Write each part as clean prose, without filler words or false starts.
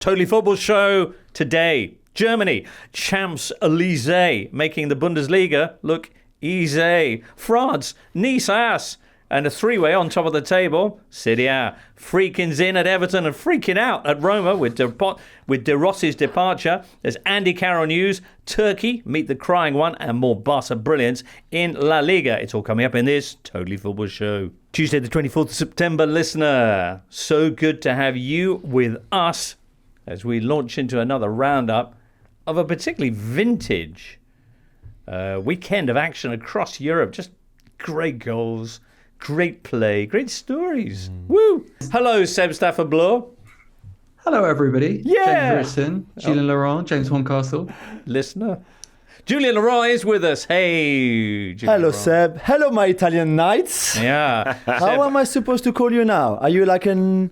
Totally Football Show today. Germany, Champs-Élysées, making the Bundesliga look easy. France, Nice ass. And a three-way on top of the table, Serie A. Freaking's in at Everton and freaking out at Roma with De Rossi's departure. There's Andy Carroll news, Turkey, meet the crying one, and more Barca brilliance in La Liga. It's all coming up in this Totally Football Show. Tuesday the 24th of September, listener. So good to have you with us as we launch into another roundup of a particularly vintage weekend of action across Europe. Just great goals. Great play, great stories. Woo! Hello, Seb Stafford-Bloor. Hello, everybody. Yeah. James Harrison, Julien Laurens, James Horncastle. Listener. Julien Laurens is with us. Hey, Julien Hello, Laurens. Seb. Hello, my Italian knights. Yeah. How am I supposed to call you now? Are you like how do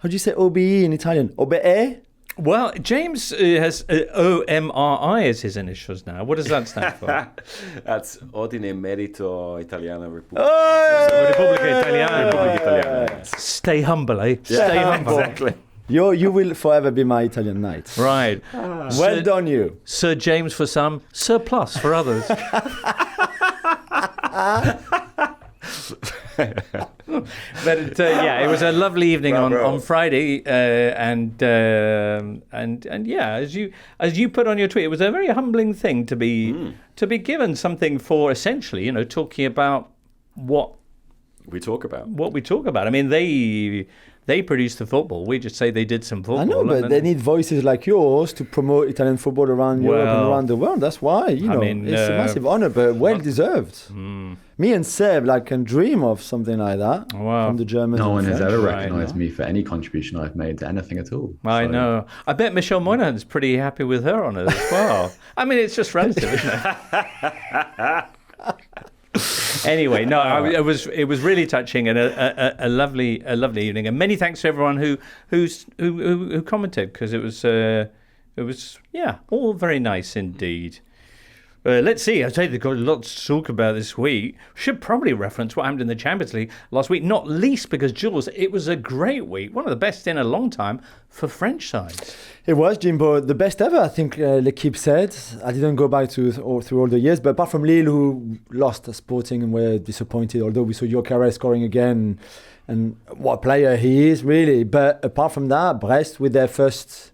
you say OBE in Italian? OBE? Well, James has OMRI as his initials now. What does that stand for? That's Ordine Merito Italiana Repubblica. Oh! Repubblica Italiana. Repubblica Italiana. Stay humble, eh? Stay humble. Exactly. You will forever be my Italian knight. Right. Well done, you. Sir James for some, Sir Plus for others. But it was a lovely evening on Friday, and yeah, as you put on your tweet, it was a very humbling thing to be given something for essentially, talking about what we talk about. I mean, they produced the football. We just say they did some football. I know, but they need voices like yours to promote Italian football around Europe and around the world. That's why, it's a massive honor, but well deserved. Me and Seb can dream of something like that from the Germans. No one has French. ever recognised me for any contribution I've made to anything at all. I know. I bet Michelle Moynihan's pretty happy with her honour as well. I mean, it's just relative, isn't it? Anyway, no, it was really touching and a lovely evening, and many thanks to everyone who commented, because it was all very nice indeed. Let's see. I tell you, they've got lots to talk about this week. Should probably reference what happened in the Champions League last week, not least because, Jules, it was a great week, one of the best in a long time for French sides. It was, Jimbo, the best ever, I think L'Equipe said. I didn't go back through all the years, but apart from Lille, who lost Sporting and were disappointed, although we saw Carroll scoring again, and what a player he is, really. But apart from that, Brest with their first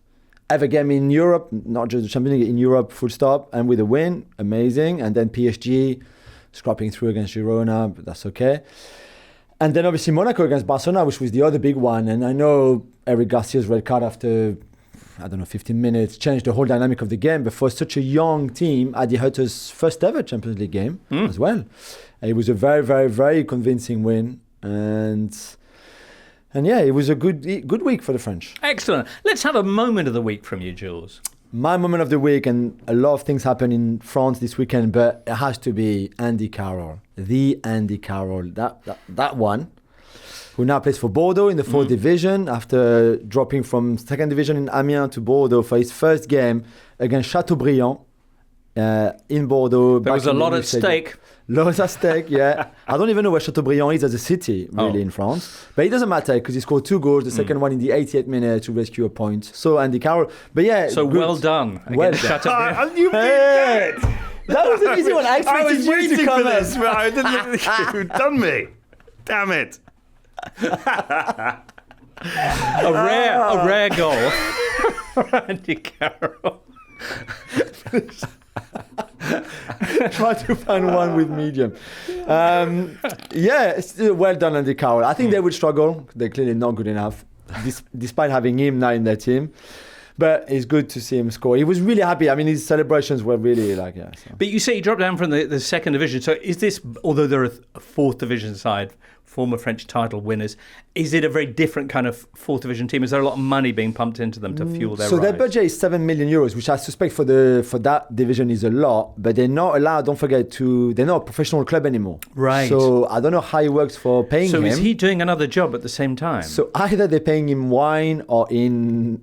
ever game in Europe, not just the Champions League, in Europe, full stop, and with a win, amazing. And then PSG scrapping through against Girona, but that's okay. And then obviously Monaco against Barcelona, which was the other big one. And I know Eric Garcia's red card after 15 minutes changed the whole dynamic of the game. But for such a young team, Adi Hutter's first ever Champions League game as well. It was a very, very, very convincing win. And yeah, it was a good week for the French. Excellent. Let's have a moment of the week from you, Jules. My moment of the week, and a lot of things happen in France this weekend, but it has to be Andy Carroll. The Andy Carroll, that one, who now plays for Bordeaux in the 4th division after dropping from 2nd division in Amiens to Bordeaux for his first game against Chateaubriand in Bordeaux. There was a lot at stake. Lots at stake, yeah. I don't even know where Chateaubriand is as a city, really, in France. But it doesn't matter, because he scored 2 goals, the second one in the 88th minute to rescue a point. So, Andy Carroll. But yeah. So, good. Well done. Well done. Chateaubriand. You beat it! That was an easy one. I was you waiting to come for this, but I didn't. You've done me. Damn it. A rare goal for Andy Carroll. Try to find one with medium. Well done, Andy Carroll. I think they would struggle. They're clearly not good enough, despite having him now in their team. But it's good to see him score. He was really happy. I mean, his celebrations were really So. But you say he dropped down from the 2nd division. So is this, although they're a 4th division side, former French title winners, is it a very different kind of 4th division team? Is there a lot of money being pumped into them to fuel their rise? So their budget is 7 million euros, which I suspect for that division is a lot, but they're not allowed, don't forget, they're not a professional club anymore. Right. So I don't know how it works for paying him. So is he doing another job at the same time? So either they're paying him wine or in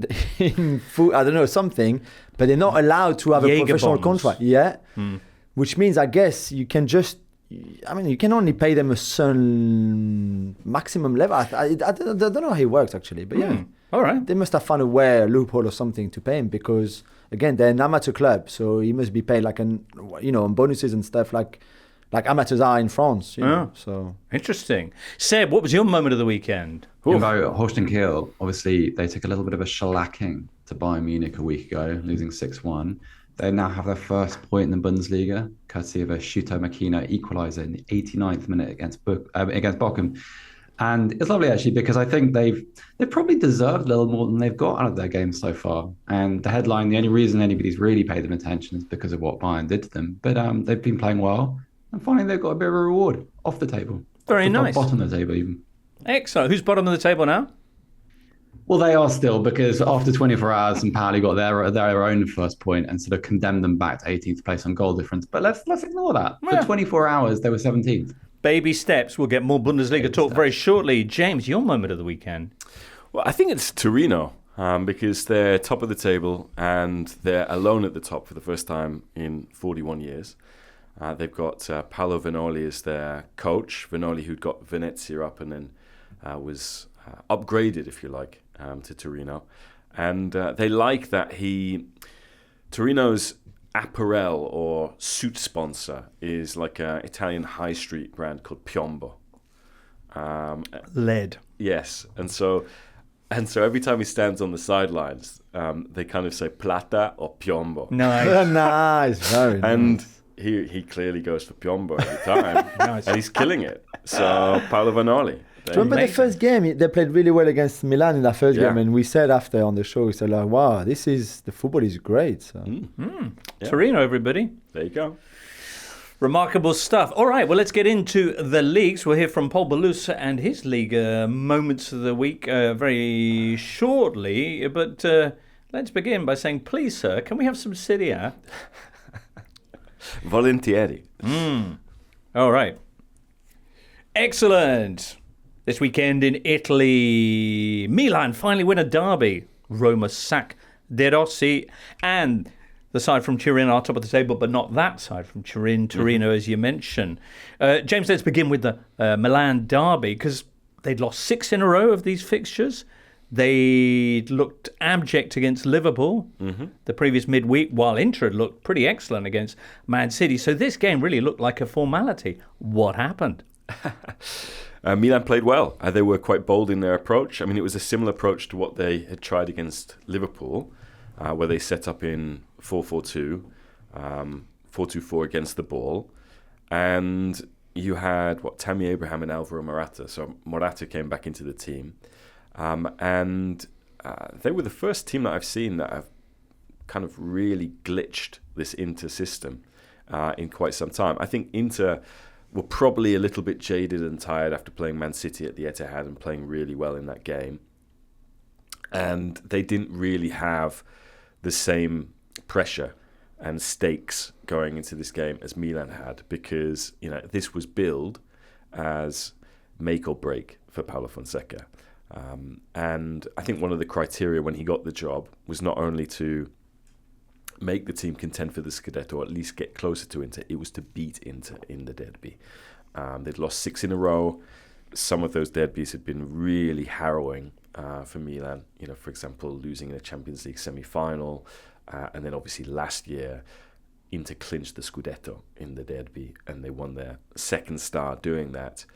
food, I don't know, something, but they're not allowed to have a professional contract. Yeah. Which means, I guess, you can only pay them a certain maximum level. I don't know how it works, actually, but yeah. All right. They must have found a loophole or something to pay him because, again, they're an amateur club, so he must be paid like on bonuses and stuff like amateurs are in France. So interesting. Seb, what was your moment of the weekend? About Holstein Kiel, obviously they took a little bit of a shellacking to Bayern Munich a week ago, losing 6-1. They now have their first point in the Bundesliga, courtesy of a Shuto Makina equaliser in the 89th minute against Bochum. And it's lovely, actually, because I think they've probably deserved a little more than they've got out of their game so far. And the headline, the only reason anybody's really paid them attention is because of what Bayern did to them. But they've been playing well. And finally, they've got a bit of a reward off the table. Very nice. Bottom of the table, even. Excellent. Who's bottom of the table now? Well, they are still, because after 24 hours, St. Pauli got their own first point and sort of condemned them back to 18th place on goal difference. But let's ignore that. Yeah. For 24 hours, they were 17th. Baby steps. We'll get more Bundesliga talk very shortly. James, your moment of the weekend. Well, I think it's Torino because they're top of the table and they're alone at the top for the first time in 41 years. They've got Paolo Vanoli as their coach. Vanoli, who'd got Venezia up and then was upgraded, if you like, to Torino. And they like that Torino's apparel or suit sponsor is like an Italian high street brand called Piombo. Lead. Yes. And so every time he stands on the sidelines, they kind of say plata or Piombo. Nice. Nice. Very And nice. he clearly goes for Piombo every time. Nice. And he's killing it. So Paolo Vanoli. Do you remember the first game? They played really well against Milan in that first Yeah. game, and we said after on the show, we said like, "Wow, the football is great." So. Yeah. Torino, everybody. There you go. Remarkable stuff. All right, well, let's get into the leagues. We'll hear from Paul Ballus and his Liga moments of the week very shortly. But let's begin by saying, please, sir, can we have some Serie A? Volentieri. All right. Excellent. This weekend in Italy, Milan finally win a derby. Roma sack De Rossi. And the side from Turin are top of the table, but not that side from Turin. Torino, as you mentioned. James, let's begin with the Milan derby, because they'd lost 6 in a row of these fixtures. They looked abject against Liverpool the previous midweek, while Inter had looked pretty excellent against Man City. So this game really looked like a formality. What happened? Milan played well. They were quite bold in their approach. I mean, it was a similar approach to what they had tried against Liverpool, where they set up in 4-4-2, 4-2-4 against the ball. And you had, Tammy Abraham and Alvaro Morata. So Morata came back into the team. And they were the first team that I've seen that have kind of really glitched this Inter system in quite some time. I think Inter were probably a little bit jaded and tired after playing Man City at the Etihad and playing really well in that game. And they didn't really have the same pressure and stakes going into this game as Milan had, because this was billed as make or break for Paulo Fonseca. And I think one of the criteria when he got the job was not only to make the team contend for the Scudetto, or at least get closer to Inter, it was to beat Inter in the derby. They'd lost 6 in a row. Some of those derbies had been really harrowing for Milan. For example, losing in a Champions League semi-final, and then obviously last year, Inter clinched the Scudetto in the derby, and they won their second star doing that.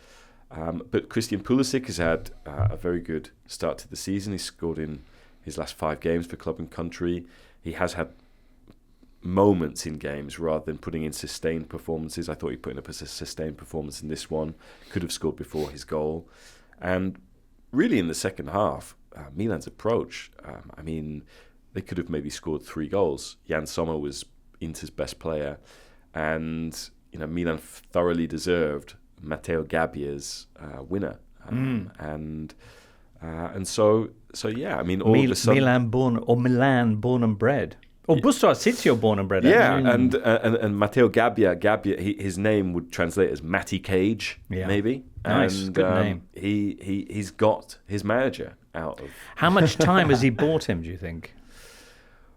But Christian Pulisic has had a very good start to the season. He scored in his last 5 games for club and country. He has had moments in games rather than putting in sustained performances. I thought he put in a sustained performance in this one. Could have scored before his goal. And really in the second half, Milan's approach, they could have maybe scored 3 goals. Jan Sommer was Inter's best player. And, Milan thoroughly deserved Matteo Gabbia's winner. And so yeah, all of a sudden... Milan born and bred. Or Busto Arsizio born and bred. Yeah, and Matteo Gabbia, his name would translate as Matty Cage, maybe. Nice, and, good name. He's got his manager out of... How much time has he bought him, do you think?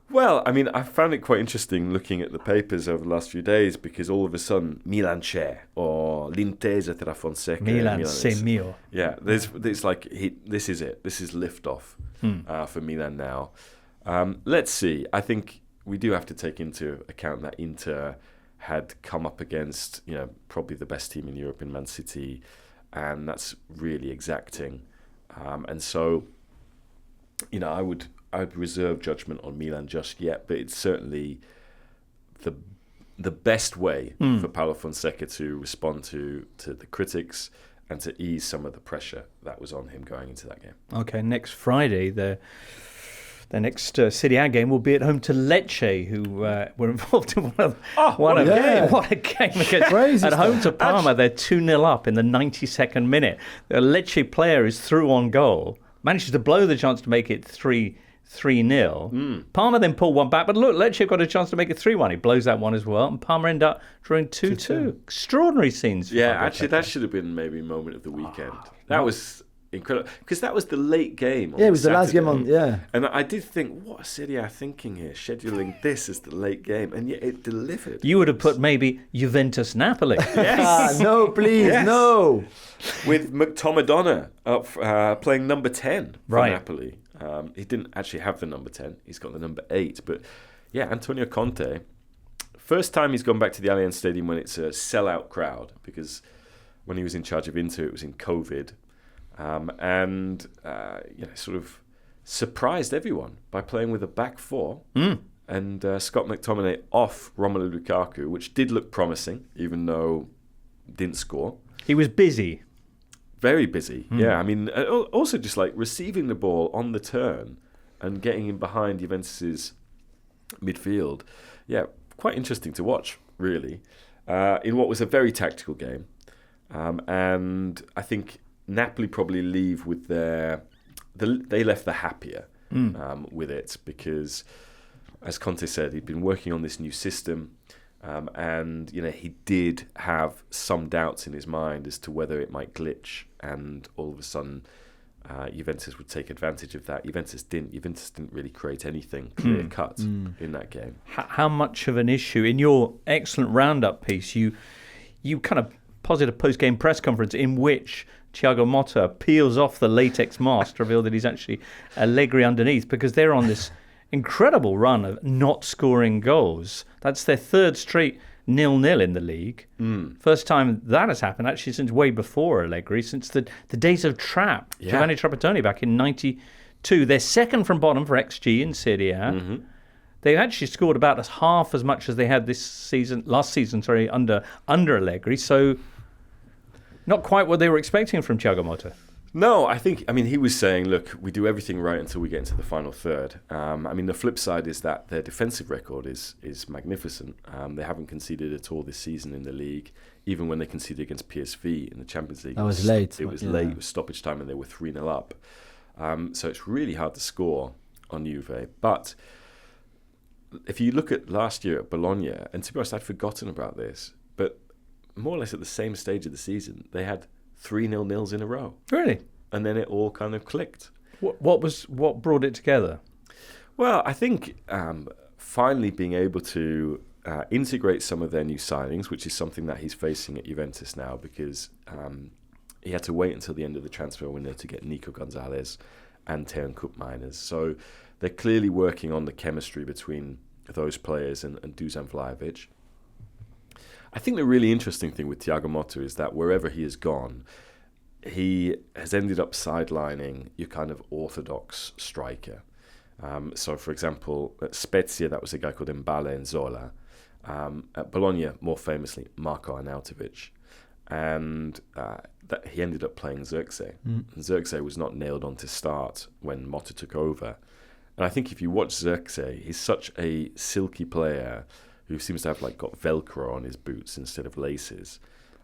Well, I mean, I found it quite interesting looking at the papers over the last few days because all of a sudden, Milan c'è or l'intesa tra Fonseca. Milan, c'est mio. Yeah, there's like this is it. This is liftoff for Milan now. Let's see. I think we do have to take into account that Inter had come up against, probably the best team in Europe in Man City, and that's really exacting. And so, I would reserve judgment on Milan just yet, but it's certainly the best way for Paulo Fonseca to respond to the critics and to ease some of the pressure that was on him going into that game. Okay, next Friday, the next Serie A game will be at home to Lecce, who were involved in what a game against Crazy at home stuff. to Parma. They're 2-0 up in the 92nd minute. The Lecce player is through on goal, manages to blow the chance to make it 3-0. Parma then pull one back, but look, Lecce got a chance to make it 3-1. He blows that one as well, and Parma end up drawing 2-2. Extraordinary scenes. Yeah, actually, that should have been maybe moment of the weekend. That was incredible because that was the late game. Yeah, it was the last game on. Yeah, and I did think, what are Serie A thinking here, scheduling this as the late game, and yet it delivered. You would have put maybe Juventus Napoli. Yes. no, please, Yes. no. With McTomadonna up playing number 10 for Right. Napoli. He didn't actually have the number 10. He's got the number 8. But yeah, Antonio Conte, first time he's gone back to the Allianz Stadium when it's a sellout crowd, because when he was in charge of Inter, it was in COVID. Sort of surprised everyone by playing with a back four and Scott McTominay off Romelu Lukaku, which did look promising, even though didn't score. He was busy. Very busy, yeah. I mean, also just like receiving the ball on the turn and getting in behind Juventus's midfield. Yeah, quite interesting to watch, really, in what was a very tactical game. And I think Napoli probably leave with they left the happier with it because, as Conte said, he'd been working on this new system. And he did have some doubts in his mind as to whether it might glitch, and all of a sudden, Juventus would take advantage of that. Juventus didn't. Juventus didn't really create anything clear cut in that game. How much of an issue in your excellent roundup piece? You kind of posit a post-game press conference in which Thiago Motta peels off the latex mask to reveal that he's actually Allegri underneath, because they're on this incredible run of not scoring goals. That's their third straight 0-0 in the league. First time that has happened actually since way before Allegri, since the days of Trapp, Giovanni Trapattoni back in 92. They're second from bottom for XG in Serie A. They actually scored about half as much as they had last season, under Allegri. So not quite what they were expecting from Thiago Motta. No, he was saying, look, we do everything right until we get into the final third. The flip side is that their defensive record is magnificent. They haven't conceded at all this season in the league, even when they conceded against PSV in the Champions League. That was late. It was late. It was stoppage time, and they were 3-0 up. So it's really hard to score on Juve. But if you look at last year at Bologna, and to be honest, I'd forgotten about this, but more or less at the same stage of the season, they had 3 0-0s in a row. Really? And then it all kind of clicked. What brought it together? Well, I think finally being able to integrate some of their new signings, which is something that he's facing at Juventus now, because he had to wait until the end of the transfer window to get Nico Gonzalez and Teun Koopmeiners. So they're clearly working on the chemistry between those players and Dusan Vlahovic. I think the really interesting thing with Thiago Motta is that wherever he has gone, he has ended up sidelining your kind of orthodox striker. So, for example, at Spezia, that was a guy called Mbale Nzola. At Bologna, more famously, Marko Arnautovic. And that he ended up playing Xerxes. And Xerxes was not nailed on to start when Motta took over. And I think if you watch Xerxes, he's such a silky player who seems to have got Velcro on his boots instead of laces,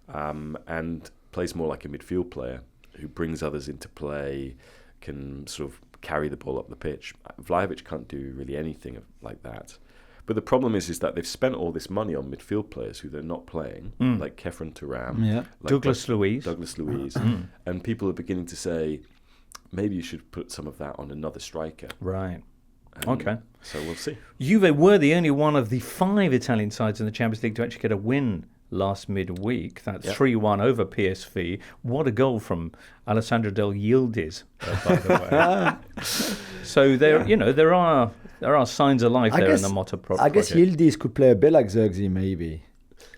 and plays more like a midfield player who brings others into play, can sort of carry the ball up the pitch. Vlahovic can't do really anything like that. But the problem is that they've spent all this money on midfield players who they're not playing, like Kefren Turam, like Douglas Luiz. And people are beginning to say, maybe you should put some of that on another striker. Right. Okay. So we'll see. Juve were the only one of the 5 Italian sides in the Champions League to actually get a win last midweek. That's 3-1 over PSV. What a goal from Alessandro Del Yildiz, by the way. So there are signs of life there in the Motta project. I guess Yildiz could play a bit like Zirkzee maybe,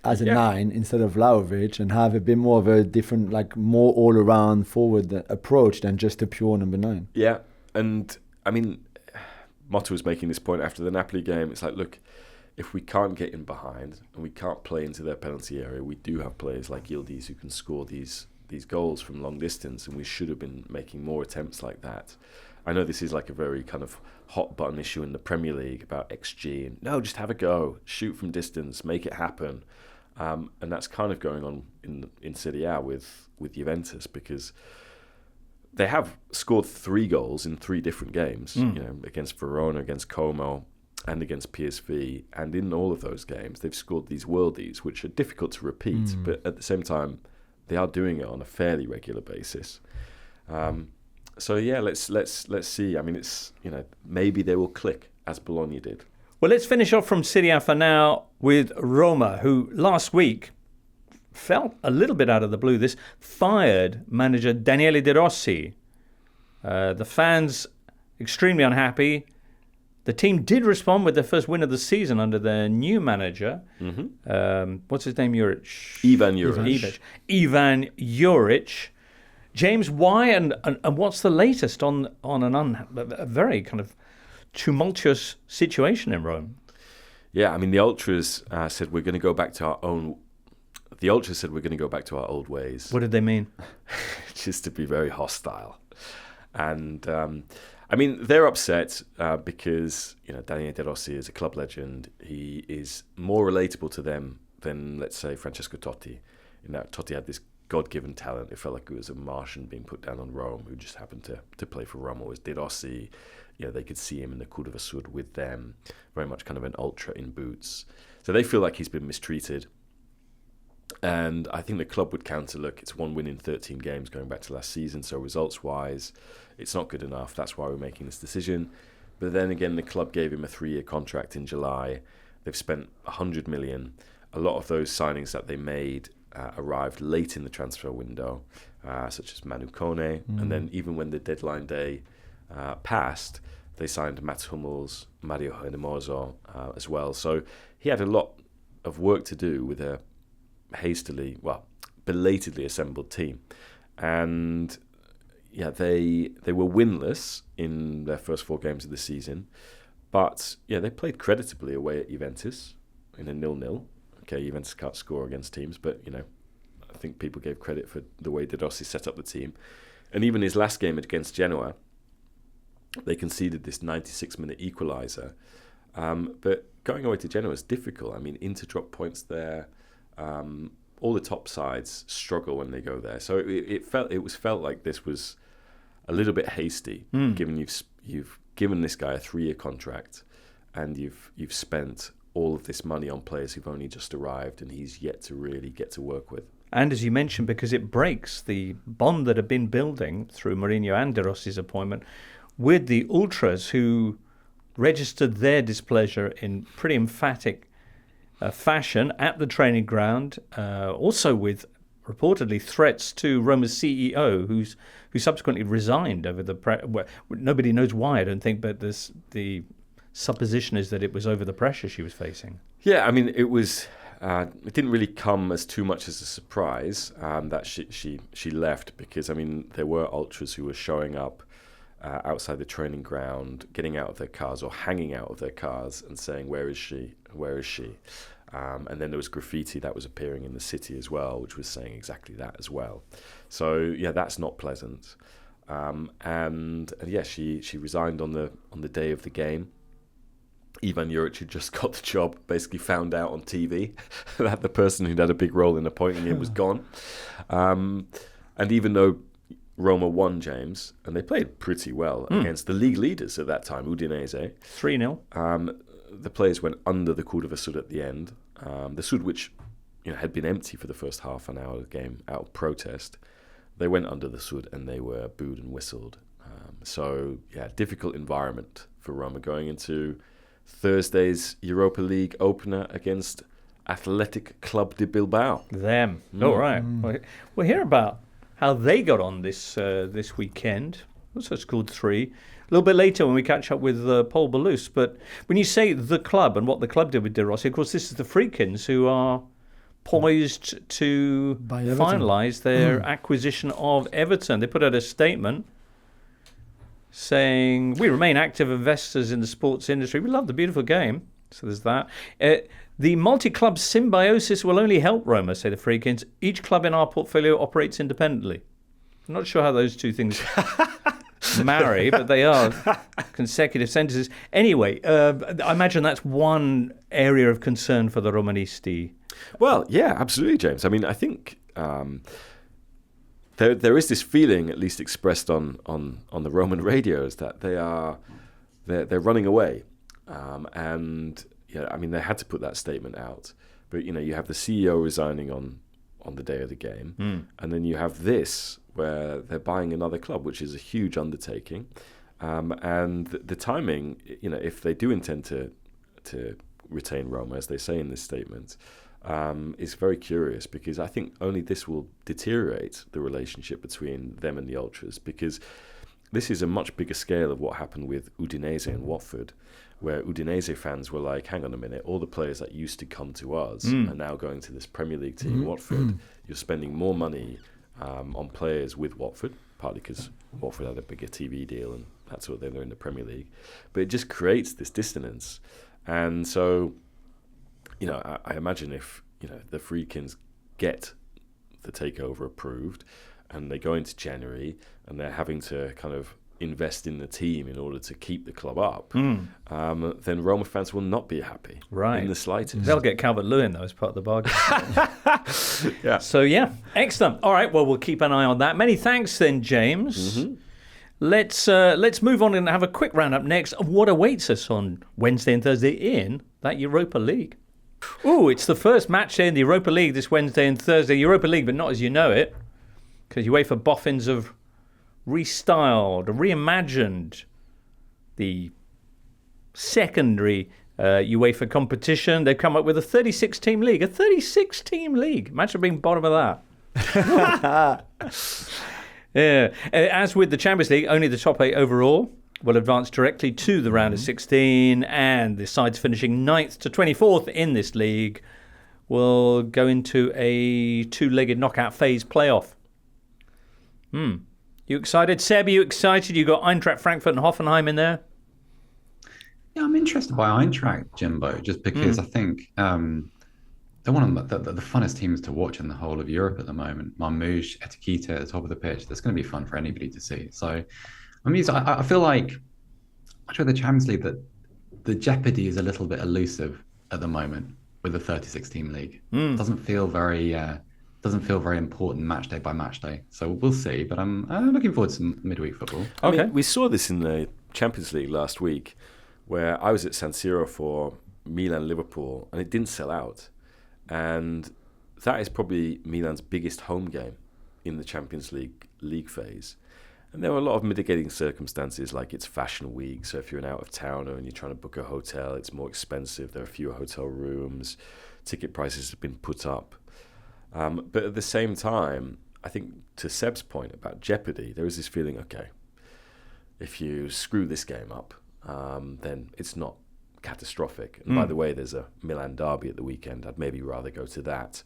as a 9 instead of Vlahovic, and have a bit more of a different, like more all-around forward approach than just a pure number 9. Yeah, and I mean, Motta was making this point after the Napoli game. It's like, look, if we can't get in behind and we can't play into their penalty area, we do have players like Yildiz who can score these goals from long distance, and we should have been making more attempts like that. I know this is like a very kind of hot button issue in the Premier League about XG, and no, just have a go, shoot from distance, make it happen. And that's kind of going on in Serie A with Juventus, because they have scored 3 goals in 3 different games, against Verona, against Como, and against PSV. And in all of those games, they've scored these worldies, which are difficult to repeat, but at the same time, they are doing it on a fairly regular basis. So yeah, let's see. I mean, it's maybe they will click as Bologna did. Well, let's finish off from Serie A for now with Roma, who last week felt a little bit out of the blue. This fired manager Daniele De Rossi. The fans extremely unhappy. The team did respond with their first win of the season under their new manager. What's his name? Ivan Juric. Ivan Juric. James, why and what's the latest on a very kind of tumultuous situation in Rome? Yeah, I mean, the Ultras said we're going to go back to our own. The Ultras said we're going to go back to our old ways. What did they mean? Just to be very hostile. And I mean, they're upset because Daniele De Rossi is a club legend. He is more relatable to them than, let's say, Francesco Totti. Totti had this God-given talent. It felt like it was a Martian being put down on Rome, who just happened to play for Roma. Whereas De Rossi, they could see him in the Curva Sud with them, very much kind of an ultra in boots. So they feel like he's been mistreated. And I think the club would counter, look, it's 1 win in 13 games going back to last season, so results-wise, it's not good enough. That's why we're making this decision. But then again, the club gave him a 3-year contract in July. They've spent 100 million. A lot of those signings that they made arrived late in the transfer window, such as Manu Kone. And then even when the deadline day passed, they signed Mats Hummels, Mario Hermoso as well. So he had a lot of work to do with a belatedly assembled team. And they were winless in their first 4 games of the season, but they played creditably away at Juventus in a 0-0. Okay, Juventus can't score against teams, but I think people gave credit for the way De Rossi set up the team. And even his last game against Genoa, they conceded this 96-minute equaliser. But going away to Genoa is difficult. I mean, Inter drop points there. All the top sides struggle when they go there. So it felt like this was a little bit hasty, given you've given this guy a 3-year contract, and you've spent all of this money on players who've only just arrived, and he's yet to really get to work with. And as you mentioned, because it breaks the bond that had been building through Mourinho and De Rossi's appointment with the Ultras, who registered their displeasure in pretty emphatic fashion at the training ground, also with reportedly threats to Roma's CEO, who subsequently resigned over the nobody knows why, I don't think, but the supposition is that it was over the pressure she was facing. Yeah, I mean, it was. It didn't really come as too much as a surprise that she left, because I mean there were ultras who were showing up outside the training ground, getting out of their cars or hanging out of their cars and saying, "Where is she? Where is she?" And then there was graffiti that was appearing in the city as well, which was saying exactly that as well. So yeah, that's not pleasant. And yeah, she resigned on the day of the game. Ivan Juric, who just got the job, basically found out on TV that the person who'd had a big role in appointing him was gone. And even though Roma won, James, and they played pretty well against the league leaders at that time, Udinese. 3-0. The players went under the Curva Sud at the end. The Sud, which had been empty for the first half an hour of the game out of protest, they went under the Sud and they were booed and whistled. So, yeah, difficult environment for Roma going into Thursday's Europa League opener against Athletic Club de Bilbao. Them. All right. We'll hear about how they got on this weekend. Also scored 3. A little bit later when we catch up with Paul Ballus. But when you say the club and what the club did with De Rossi, of course, this is the Friedkins who are poised to finalise their acquisition of Everton. They put out a statement saying, "We remain active investors in the sports industry. We love the beautiful game." So there's that. The multi-club symbiosis will only help Roma, say the Friedkins. Each club in our portfolio operates independently. I'm not sure how those two things marry, but they are consecutive sentences. Anyway, I imagine that's one area of concern for the Romanisti. Well, yeah, absolutely, James. I mean, I think there is this feeling, at least expressed on the Roman radios, that they're running away, and yeah, I mean, they had to put that statement out. But you have the CEO resigning on the day of the game, and then you have this where they're buying another club, which is a huge undertaking, and the timing, if they do intend to retain Roma, as they say in this statement, is very curious, because I think only this will deteriorate the relationship between them and the Ultras, because this is a much bigger scale of what happened with Udinese and Watford, where Udinese fans were like, hang on a minute, all the players that used to come to us are now going to this Premier League team, Watford. You're spending more money on players with Watford, partly because Watford had a bigger TV deal and that's what they're in the Premier League. But it just creates this dissonance. And so, I imagine if, the Friedkins get the takeover approved and they go into January and they're having to kind of invest in the team in order to keep the club up, then Roma fans will not be happy in the slightest. They'll get Calvert-Lewin, though, as part of the bargain. Yeah. So, yeah, excellent. All right, well, we'll keep an eye on that. Many thanks then, James. Let's move on and have a quick roundup next of what awaits us on Wednesday and Thursday in that Europa League. Ooh, it's the first match day in the Europa League this Wednesday and Thursday. Europa League, but not as you know it, because UEFA boffins have restyled, reimagined the secondary UEFA competition. They've come up with a 36-team league. A 36-team league. Imagine being bottom of that. Yeah. As with the Champions League, only the top 8 overall will advance directly to the round of 16, and the sides finishing 9th to 24th in this league will go into a 2-legged knockout phase playoff. You excited? Seb, are you excited? You got Eintracht Frankfurt and Hoffenheim in there? Yeah, I'm interested by Eintracht, Jimbo, just because I think they're one of the funnest teams to watch in the whole of Europe at the moment. Marmouche, Etiquette at the top of the pitch. That's going to be fun for anybody to see. So, I feel like, much with the Champions League, that the jeopardy is a little bit elusive at the moment with the 36-team league. Doesn't feel very important match day by match day. So we'll see. But I'm looking forward to some midweek football. Okay, I mean, we saw this in the Champions League last week, where I was at San Siro for Milan-Liverpool, and it didn't sell out. And that is probably Milan's biggest home game in the Champions League phase. And there were a lot of mitigating circumstances, like it's Fashion Week, so if you're an out-of-towner and you're trying to book a hotel, it's more expensive. There are fewer hotel rooms. Ticket prices have been put up. But at the same time, I think to Seb's point about jeopardy, there is this feeling, okay, if you screw this game up, then it's not catastrophic. And by the way, there's a Milan derby at the weekend. I'd maybe rather go to that.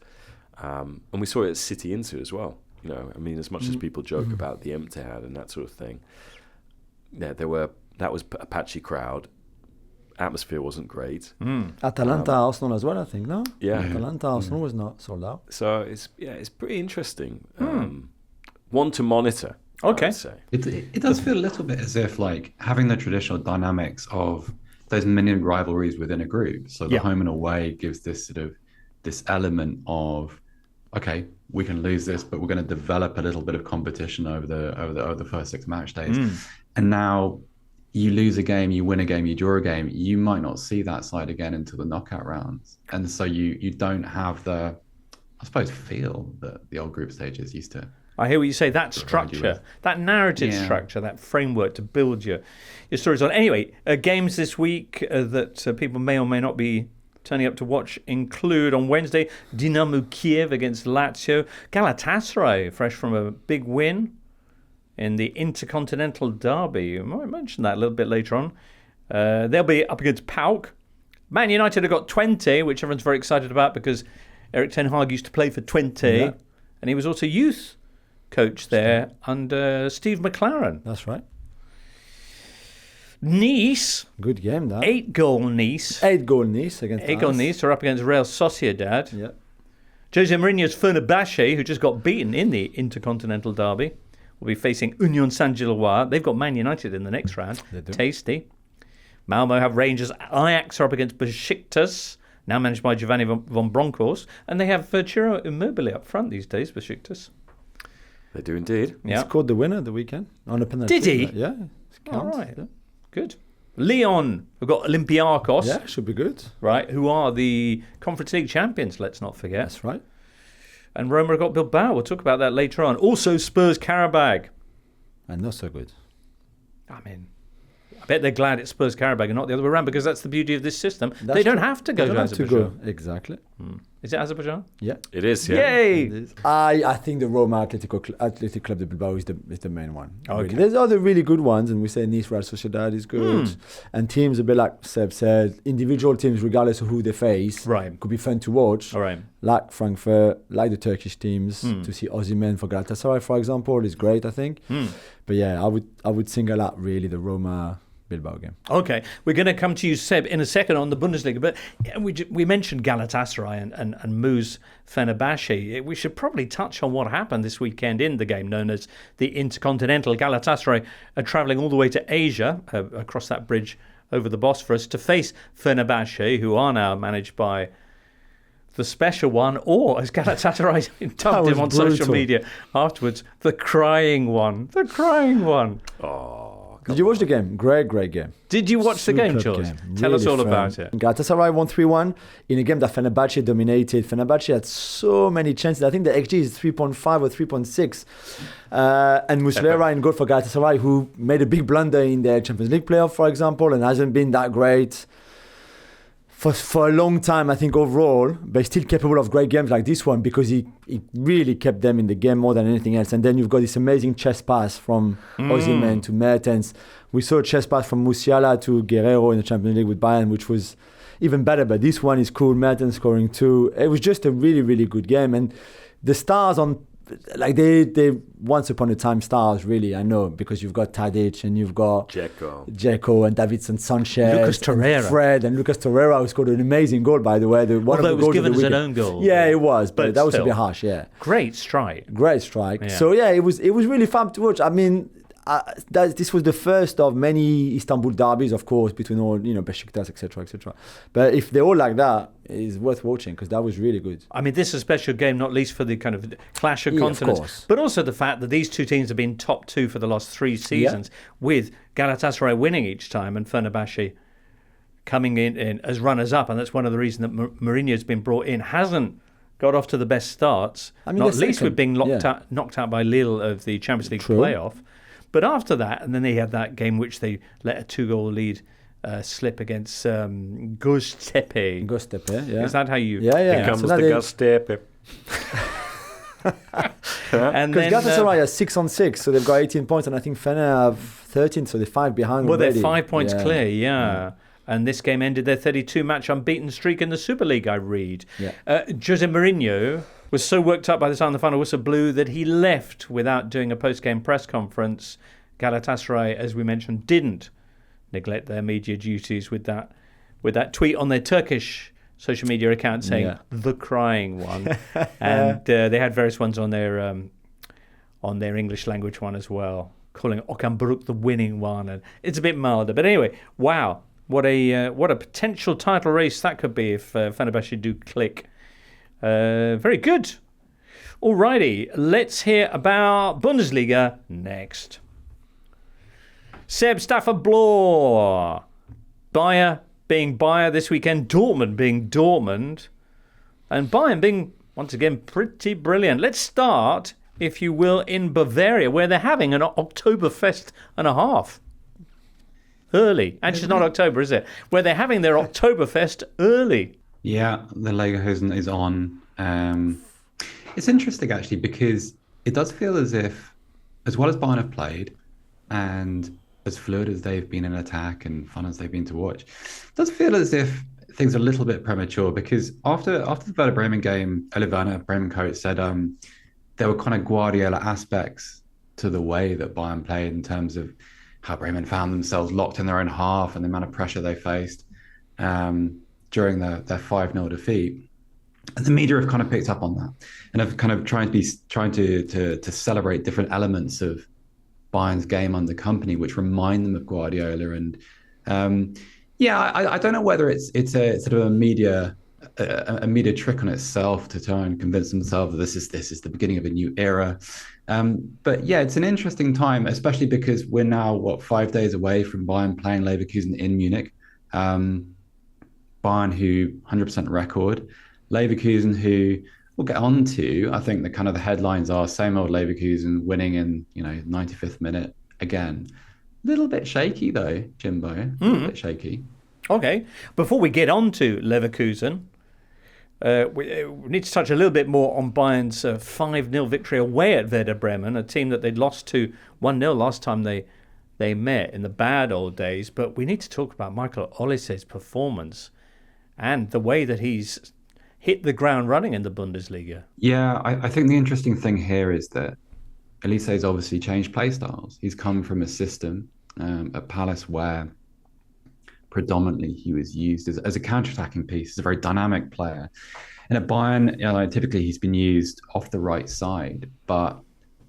And we saw it at City Inter as well. As much as people joke about the Emtihad and that sort of thing, yeah, that was a patchy crowd. Atmosphere wasn't great. Atalanta, Arsenal as well, I think, no? Yeah. Atalanta, Arsenal was not sold out. So it's pretty interesting. One to monitor. Okay. I would say. It does feel a little bit as if, like, having the traditional dynamics of those mini rivalries within a group. So the home and away gives this element of, okay, we can lose this, but we're going to develop a little bit of competition over the first 6 match days. And now you lose a game, you win a game, you draw a game, you might not see that side again until the knockout rounds. And so you don't have the, I suppose, feel that the old group stages used to I hear what you say. That Provide you structure, that narrative structure, that framework to build your stories on. Anyway, games this week that people may or may not be turning up to watch include on Wednesday, Dynamo Kiev against Lazio. Galatasaray, fresh from a big win in the Intercontinental Derby. I might mention that a little bit later on. They'll be up against PAOK. Man United have got 20, which everyone's very excited about because Erik ten Hag used to play for 20. Yeah. And he was also youth coach there under Steve McLaren. That's right. Nice. Good game, that. 8-goal Nice. 8-goal Nice against us. 8-goal Nice are up against Real Sociedad. Yeah. Jose Mourinho's Fenerbahce, who just got beaten in the Intercontinental Derby, will be facing Union Saint-Gilloise. They've got Man United in the next round. They do. Tasty. Malmo have Rangers. Ajax are up against Besiktas, now managed by Giovanni von Bronckhorst. And they have Ciro Immobile up front these days, Besiktas. They do indeed. He Yeah. scored the winner the weekend on a penalty. Did he? Yeah. All Counts, right. yeah. Good. Leon have got Olympiacos, Yeah, should be good. right, who are the Conference League champions, let's not forget. That's right. And Roma have got Bilbao. We'll talk about that later on. Also Spurs Karabag. And not so good. I mean, I bet they're glad it's Spurs Karabag and not the other way around because that's the beauty of this system. That's they don't true. have to go They to don't have to Azerbaijan. go. Exactly. Is it Azerbaijan? Yeah. It is, yeah. Yay! I think the Roma Athletic Club de Bilbao is the main one. Okay. Really. There's other really good ones, and we say Nice Real Sociedad is good. And teams, a bit like Seb said, individual teams, regardless of who they face, Right. could be fun to watch. All right. Like Frankfurt, like the Turkish teams. To see Osimhen for Galatasaray, for example, is great, I think. But yeah, I would single out really the Roma Bilbao game. Okay, we're going to come to you, Seb, in a second on the Bundesliga, but we mentioned Galatasaray and Mouz Fenerbahce. We should probably touch on what happened this weekend in the game known as the Intercontinental. Galatasaray are travelling all the way to Asia, across that bridge over the Bosphorus, to face Fenerbahce, who are now managed by the special one, or as Galatasaray dubbed him on social media afterwards, the crying one. The crying one. Did you watch the game? Great game. Did you watch the game, Superb George? game. Tell us Really all fun. about it. Galatasaray won 3-1 in a game that Fenerbahce dominated. Fenerbahce had so many chances. I think the XG is 3.5 or 3.6. And Muslera in goal for Galatasaray, who made a big blunder in their Champions League playoff, for example, and hasn't been that great for a long time, I think, overall, but still capable of great games like this one because he really kept them in the game more than anything else. And then you've got this amazing chest pass from Osimhen to Mertens. We saw a chest pass from Musiala to Guerrero in the Champions League with Bayern, which was even better. But this one is cool. Mertens scoring too. It was just a really, really good game. And the stars on, like they once upon a time stars, really, I know, because you've got Tadic and you've got Dzeko and Davinson Sanchez, Lucas Torreira. and Fred and Lucas Torreira, who scored an amazing goal, by the way. Although it was given as an own goal. Yeah, it was, but that was still. a bit harsh. Yeah, Great strike. great strike. Yeah. So yeah, it was really fun to watch. I mean, this was the first of many Istanbul derbies, of course, between all Besiktas, etc., etc. But if they're all like that, it's worth watching because that was really good. I mean, this is a special game, not least for the kind of clash of Yeah, of continents, course. but also the fact that these two teams have been top two for the last 3 seasons, with Galatasaray winning each time and Fenerbahce coming in as runners-up. And that's one of the reasons that Mourinho's been brought in. Hasn't got off to the best starts, I mean, not they're least with second. being Yeah. knocked out by Lille of the Champions League True. playoff. But after that, and then they had that game which they let a 2-goal lead slip against Göztepe. Göztepe, yeah. Is that how you... Yeah. Here comes now the they- Göztepe. And Because then, Galatasaray has 6 on 6, so they've got 18 points, and I think Fener have 13, so they're 5 behind. well, they're already. 5 points Yeah. clear, yeah. And this game ended their 32-match unbeaten streak in the Super League, I read. Yeah. Jose Mourinho was so worked up by the time the final whistle blew that he left without doing a post-game press conference. Galatasaray, as we mentioned, didn't neglect their media duties with that tweet on their Turkish social media account saying the crying one. And they had various ones on their English language one as well, calling Okan Buruk the winning one. And it's a bit milder. But anyway, wow. What a potential title race that could be if Fenerbahce do click. Very good. Alrighty, let's hear about Bundesliga next. Seb, Stafford-Bloor. Bayern being Bayern this weekend, Dortmund being Dortmund, and Bayern being, once again, pretty brilliant. Let's start if you will, in Bavaria, where they're having an Oktoberfest and a half. Early. Actually, it's not October, is it? Where they're having their Oktoberfest early. Yeah, the Leverkusen is on. It's interesting, actually, because it does feel as if, as well as Bayern have played, and as fluid as they've been in attack and fun as they've been to watch, it does feel as if things are a little bit premature, because after the Werder Bremen game, Ole Werner, Bremen coach, said there were kind of Guardiola aspects to the way that Bayern played in terms of how Bremen found themselves locked in their own half and the amount of pressure they faced during their 5-0 defeat. And the media have kind of picked up on that and have kind of trying to celebrate different elements of Bayern's game under company, which remind them of Guardiola. And I don't know whether it's a sort of a media trick on itself to try and convince themselves that this is the beginning of a new era. But yeah, it's an interesting time, especially because we're now 5 days away from Bayern playing Leverkusen in Munich. Bayern, who 100% record, Leverkusen, who we'll get on to. I think the headlines are same old Leverkusen winning in 95th minute again. A little bit shaky though, Jimbo. A little bit shaky. Okay, before we get on to Leverkusen, we need to touch a little bit more on Bayern's 5-0 victory away at Werder Bremen, a team that they'd lost to 1-0 last time they met in the bad old days. But we need to talk about Michael Olise's performance and the way that he's hit the ground running in the Bundesliga. Yeah, I think the interesting thing here is that Olise's obviously changed play styles. He's come from a system at Palace where predominantly he was used as a counter-attacking piece, as a very dynamic player. And at Bayern, typically he's been used off the right side, but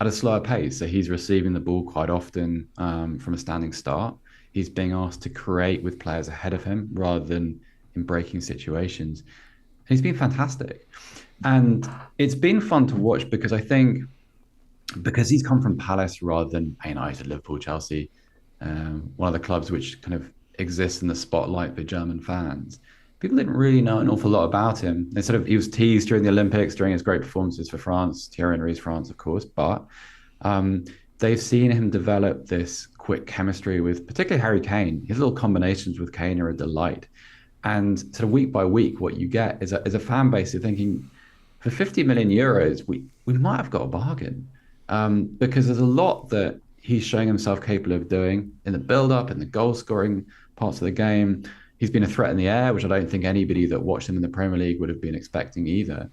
at a slower pace. So he's receiving the ball quite often from a standing start. He's being asked to create with players ahead of him rather than in breaking situations. And he's been fantastic. And it's been fun to watch because I think because he's come from Palace rather than United, Liverpool, Chelsea, one of the clubs which kind of exists in the spotlight for German fans, people didn't really know an awful lot about him. He was teased during the Olympics, during his great performances for France, Thierry Henry's France, of course, but they've seen him develop this quick chemistry with particularly Harry Kane. His little combinations with Kane are a delight. And sort of week by week, what you get is a fan base who are thinking, for 50 million euros, we might have got a bargain. Because there's a lot that he's showing himself capable of doing in the build-up, in the goal-scoring parts of the game. He's been a threat in the air, which I don't think anybody that watched him in the Premier League would have been expecting either.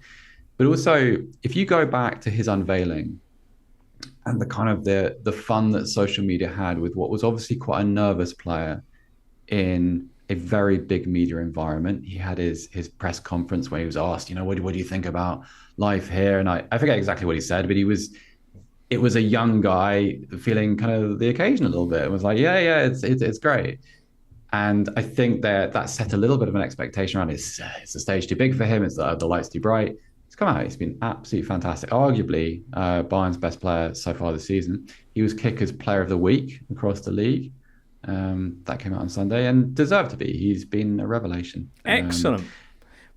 But also, if you go back to his unveiling and the kind of the fun that social media had with what was obviously quite a nervous player in a very big media environment. He had his press conference where he was asked, what do you think about life here? And I forget exactly what he said, but it was a young guy feeling kind of the occasion a little bit. It was like, it's great. And I think that set a little bit of an expectation around it's the stage too big for him. It's the light's too bright. He's come out. He's been absolutely fantastic. Arguably Bayern's best player so far this season. He was Kicker's Player of the Week across the league. That came out on Sunday and deserved to be. He's been a revelation. Excellent.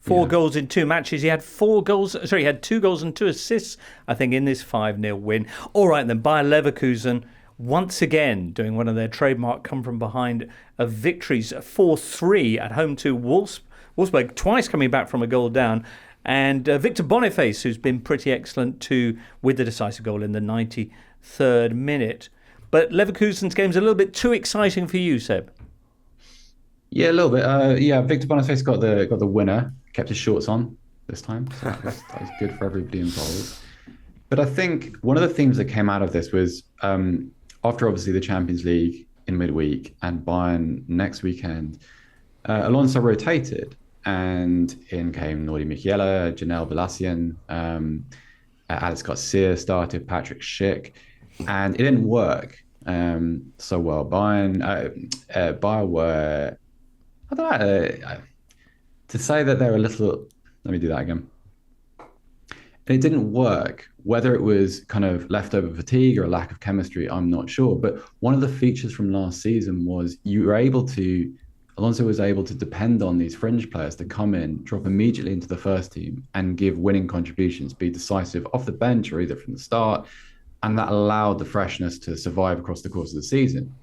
Four goals in 2 matches. He had 2 goals and 2 assists, I think, in this 5-0 win. All right, then, Bayer Leverkusen, once again, doing one of their trademark come-from-behind victories, 4-3 at home to Wolfsburg, twice coming back from a goal down. And Victor Boniface, who's been pretty excellent too, with the decisive goal in the 93rd minute. But Leverkusen's game's a little bit too exciting for you, Seb. Yeah, a little bit. Victor Boniface got the winner, kept his shorts on this time. So that was good for everybody involved. But I think one of the themes that came out of this was after obviously the Champions League in midweek and Bayern next weekend, Alonso rotated and in came Nordi Michela, Janelle Belassian, Alex Garcia started, Patrick Schick, and it didn't work so well. Bayern were, I don't know, to say that they're a little, let me do that again. And it didn't work. Whether it was kind of leftover fatigue or a lack of chemistry, I'm not sure. But one of the features from last season was you were able to, Alonso was able to depend on these fringe players to come in, drop immediately into the first team and give winning contributions, be decisive off the bench or either from the start. And that allowed the freshness to survive across the course of the season.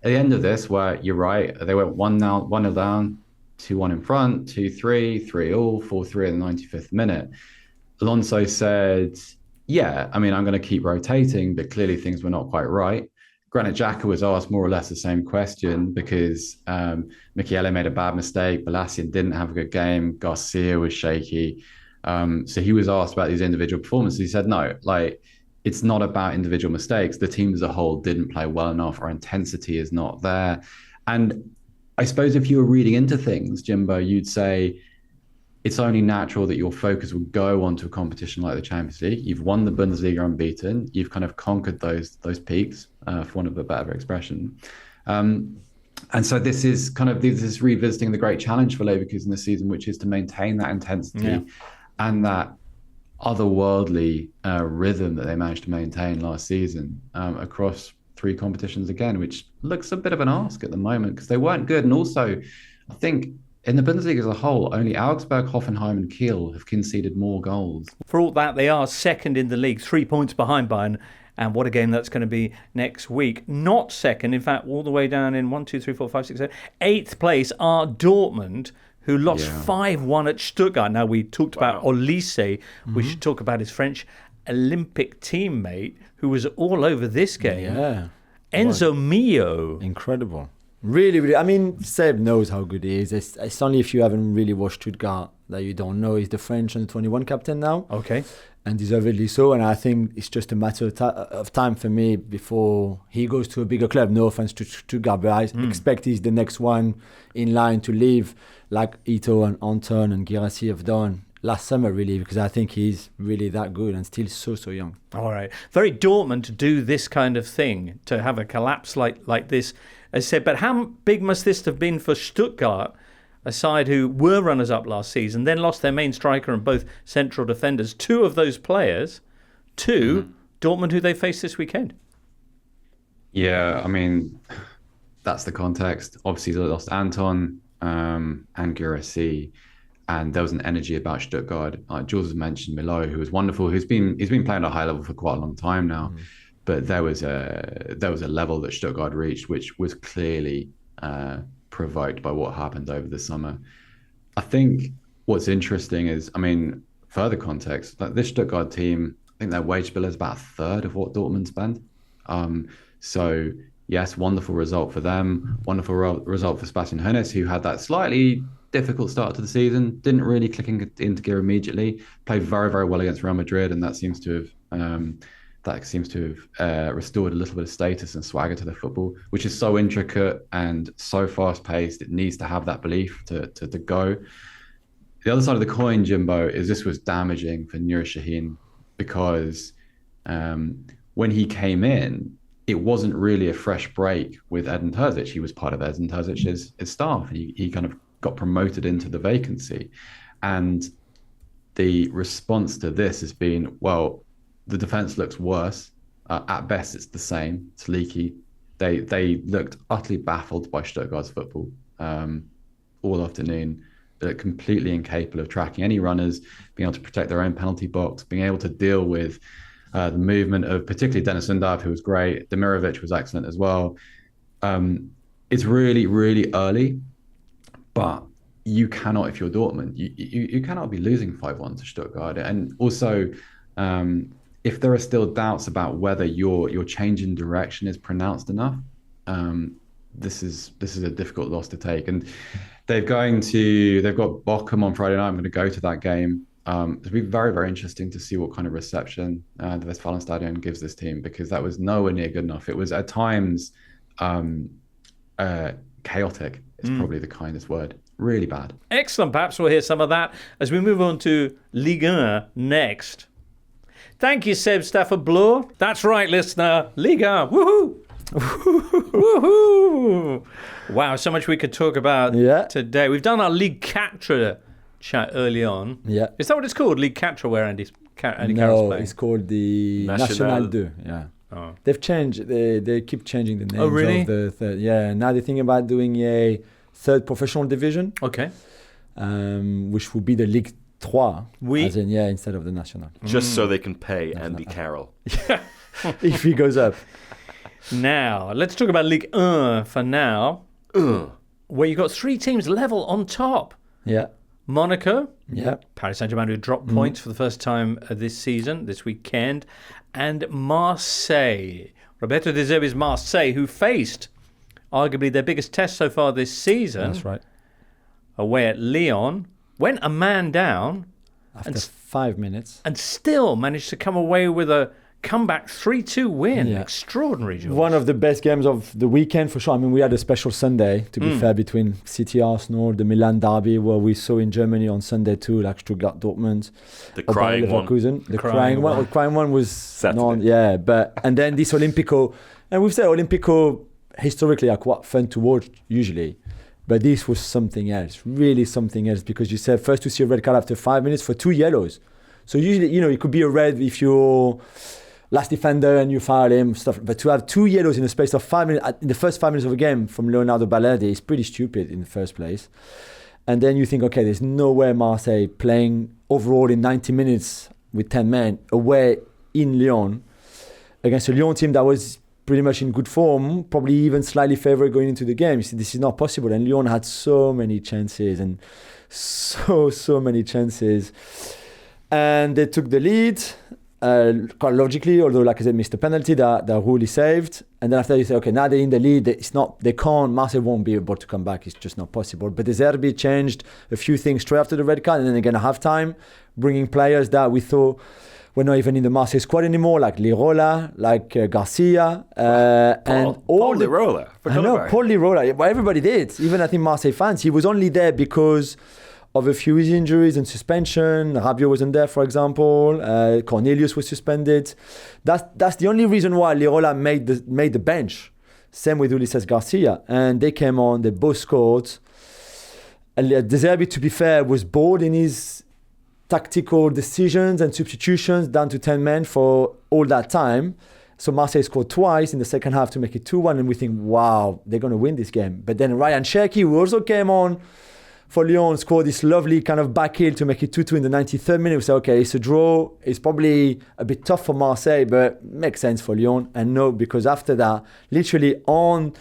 At the end of this, where you're right, they went 1-0 down, 2-1 in front, 2-3, 3-all, 4-3 in the 95th minute. Alonso said, yeah, I mean, I'm going to keep rotating, but clearly things were not quite right. Granit Xhaka was asked more or less the same question because Michele made a bad mistake. Balassian didn't have a good game. Garcia was shaky. So he was asked about these individual performances. He said, no, it's not about individual mistakes. The team as a whole didn't play well enough. Our intensity is not there. And I suppose if you were reading into things, Jimbo, you'd say it's only natural that your focus would go onto a competition like the Champions League. You've won the Bundesliga unbeaten. You've kind of conquered those peaks, for want of a better expression. And so this is revisiting the great challenge for Leverkusen this season, which is to maintain that intensity and that otherworldly rhythm that they managed to maintain last season across 3 competitions again, which looks a bit of an ask at the moment because they weren't good. And also, I think in the Bundesliga as a whole, only Augsburg, Hoffenheim and Kiel have conceded more goals. For all that, they are second in the league, 3 points behind Bayern. And what a game that's going to be next week. Not second, in fact, all the way down in 1, 2, 3, 4, 5, 6, 7. 8th place are Dortmund, who lost 5-1 at Stuttgart. Now, we talked about Olise. We should talk about his French Olympic teammate, who was all over this game. Yeah. Enzo Mio. Incredible. Really, really. I mean, Seb knows how good he is. It's only if you haven't really watched Stuttgart that you don't know. He's the French under-21 captain now. Okay. And deservedly so. And I think it's just a matter of time for me before he goes to a bigger club. No offense to Stuttgart, but I expect he's the next one in line to leave, like Ito and Anton and Guirassy have done last summer, really, because I think he's really that good and still so young. All right. Very Dortmund to do this kind of thing, to have a collapse like this. As I said, but how big must this have been for Stuttgart, a side who were runners-up last season, then lost their main striker and both central defenders? 2 of those players to Dortmund, who they face this weekend. Yeah, I mean, that's the context. Obviously, they lost Anton and Guirassy, and there was an energy about Stuttgart. Jules has mentioned Milo, who was wonderful. He's been playing at a high level for quite a long time now. But there was a level that Stuttgart reached, which was clearly provoked by what happened over the summer. I think what's interesting is, I mean, further context, that this Stuttgart team, I think their wage bill is about 1/3 of what Dortmund spend. So yes, wonderful result for them. Wonderful result for Sebastian Hoeneß, who had that slightly difficult start to the season. Didn't really click into gear immediately. Played very, very well against Real Madrid, and that seems to have restored a little bit of status and swagger to the football, which is so intricate and so fast-paced. It needs to have that belief to go. The other side of the coin, Jimbo, is this was damaging for Nur Sahin because when he came in, it wasn't really a fresh break with Edin Terzic. He was part of Edin Terzic's staff. He kind of got promoted into the vacancy. And the response to this has been, well, the defense looks worse. At best, it's the same. It's leaky. They looked utterly baffled by Stuttgart's football all afternoon. They're completely incapable of tracking any runners, being able to protect their own penalty box, being able to deal with the movement of particularly Dennis Undav, who was great. Demirovic was excellent as well. It's really, really early, but you cannot, if you're Dortmund, you cannot be losing 5-1 to Stuttgart. And also, if there are still doubts about whether your change in direction is pronounced enough, this is a difficult loss to take. And they've got Bochum on Friday night. I'm going to go to that game. It'll be very, very interesting to see what kind of reception the Westfalenstadion gives this team, because that was nowhere near good enough. It was at times chaotic. It's probably the kindest word. Really bad. Excellent. Perhaps we'll hear some of that as we move on to Ligue next. Thank you, Seb Stafford-Bloor. That's right, listener. Liga. Woohoo! Woohoo! Wow, so much we could talk about today. We've done our Ligue 4 chat early on. Yeah. Is that what it's called? Ligue 4, where Andy Carroll's No, playing? it's called the National 2. Yeah. Oh. They've changed. They keep changing the names really? of the third. Yeah. Now they're thinking about doing a third professional division, Okay. which would be the Ligue 3, Oui. as in, yeah, instead of the National, Just so they can pay Andy Carroll. if he goes up. Now, let's talk about Ligue 1 for now, where you've got 3 teams level on top. Yeah, Monaco, yeah. Paris Saint-Germain, who dropped points for the first time this season, this weekend, and Marseille. Roberto De Zerbi's Marseille, who faced arguably their biggest test so far this season. That's right. Away at Lyon, went a man down After 5 minutes. and still managed to come away with a comeback 3-2 win. Yeah. Extraordinary, George. One of the best games of the weekend for sure. I mean, we had a special Sunday, to be fair, between City, Arsenal, the Milan derby, where we saw in Germany on Sunday too, like Stuttgart, Dortmund, The crying one. Leverkusen. The crying crying one. one. The crying one was Saturday. and then this Olympico, and we've said Olympico historically are quite fun to watch usually, but this was something else, really something else, because you said first to see a red card after 5 minutes for 2 yellows. So usually, it could be a red if you're last defender and you foul him, stuff. But to have 2 yellows in the space of 5 minutes, in the first 5 minutes of a game from Leonardo Ballardi is pretty stupid in the first place. And then you think, okay, there's no way Marseille playing overall in 90 minutes with 10 men away in Lyon against a Lyon team that was pretty much in good form, probably even slightly favourite going into the game. You see, this is not possible. And Lyon had so many chances and so many chances. And they took the lead. Quite logically, although like I said, missed a penalty that Rulli saved, and then after you say, okay, now they're in the lead, Marseille won't be able to come back. It's just not possible. But De Zerbi changed a few things straight after the red card, and then again at halftime, bringing players that we thought were not even in the Marseille squad anymore, like Lirola, like Garcia, and all Paul Lirola. I know, Paul Lirola. Well, everybody did, even I think Marseille fans. He was only there because of a few injuries and suspension. Rabiot wasn't there, for example. Cornelius was suspended. That's the only reason why Lirola made the bench. Same with Ulises Garcia. And they came on, they both scored. And De Zerbi, to be fair, was bored in his tactical decisions and substitutions down to 10 men for all that time. So Marseille scored twice in the second half to make it 2-1. And we think, wow, they're going to win this game. But then Ryan Cherki, who also came on for Lyon, scored this lovely kind of back heel to make it 2-2 in the 93rd minute. We said, okay, it's a draw. It's probably a bit tough for Marseille, but makes sense for Lyon. And no, because after that, literally on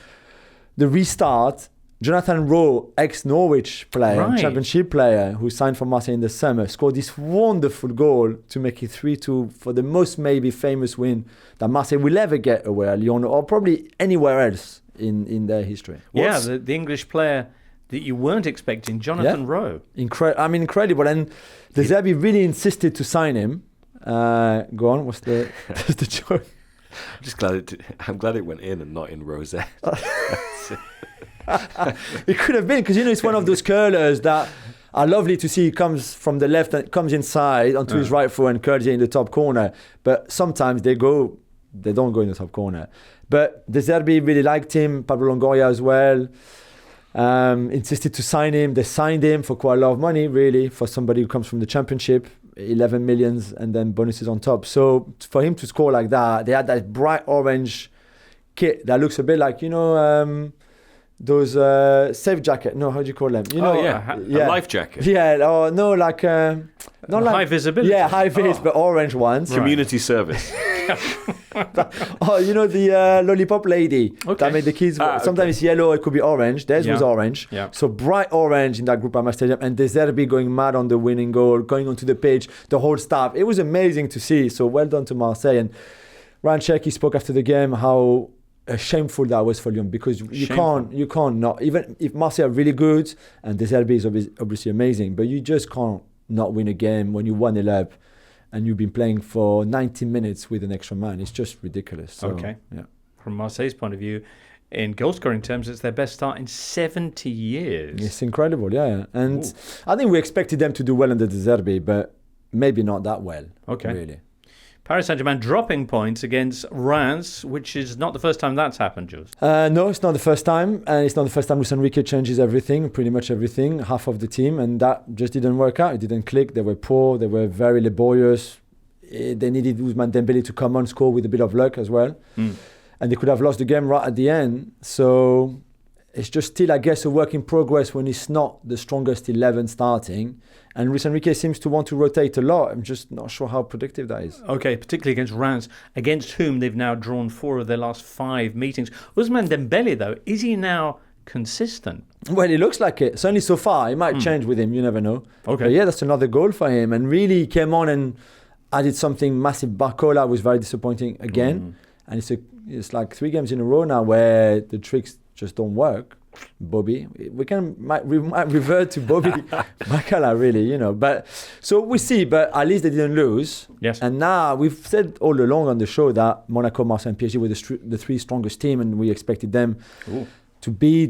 the restart, Jonathan Rowe, ex-Norwich player, Right. championship player, who signed for Marseille in the summer, scored this wonderful goal to make it 3-2 for the most maybe famous win that Marseille will ever get away at Lyon, or probably anywhere else in their history. Yeah, the English player that you weren't expecting, Jonathan Rowe. Incredible. And De Zerbi really insisted to sign him. Go on, what's the joke? I'm glad it went in and not in rosette. It could have been, because it's one of those curlers that are lovely to see. He comes from the left and comes inside onto his right foot and curls it in the top corner. But sometimes they don't go in the top corner. But De Zerbi really liked him, Pablo Longoria as well. Insisted to sign him. They signed him for quite a lot of money, really, for somebody who comes from the championship, 11 millions and then bonuses on top. So for him to score like that, they had that bright orange kit that looks a bit like, those safe jacket. No, how do you call them? A life jacket. Yeah, or no, like not like High visibility. Yeah, high vis, but orange ones. Community service. The lollipop lady that made the kids. Sometimes it's yellow, it could be orange. Theirs was orange. Yeah. So bright orange in that Groupama Stadium, and De Zerbi going mad on the winning goal, going onto the pitch, the whole staff. It was amazing to see. So well done to Marseille. And Ryan Cherki spoke after the game how shameful that was for Lyon, because you can't not, even if Marseille are really good and De Zerbi is obviously amazing, but you just can't not win a game when you 1-0 up and you've been playing for 90 minutes with an extra man. It's just ridiculous. So, Okay. Yeah. From Marseille's point of view, in goal-scoring terms, it's their best start in 70 years. It's incredible, yeah. And I think we expected them to do well under De Zerbi, but maybe not that well. Okay. Really. Paris Saint-Germain dropping points against Reims, which is not the first time that's happened, Jules. No, it's not the first time. And it's not the first time Luis Enrique changes everything, pretty much everything, half of the team. And that just didn't work out. It didn't click. They were poor. They were very laborious. They needed Ousmane Dembélé to come on, score with a bit of luck as well. And they could have lost the game right at the end. So it's just still, I guess, a work in progress when it's not the strongest 11 starting. And Luis Enrique seems to want to rotate a lot. I'm just not sure how predictive that is. Okay, particularly against Reims, against whom they've now drawn 4 of their last 5 meetings. Ousmane Dembele, though, is he now consistent? Well, it looks like it. Certainly so far. It might change with him. You never know. Okay. But yeah, that's another goal for him. And really he came on and added something massive. Barcola was very disappointing again. And it's like 3 games in a row now where the tricks just don't work. Bobby, we might revert to Bobby Bacala, really, you know. But so we see, but at least they didn't lose. Yes. And now we've said all along on the show that Monaco, Marseille, and PSG were the 3 strongest team, and we expected them to be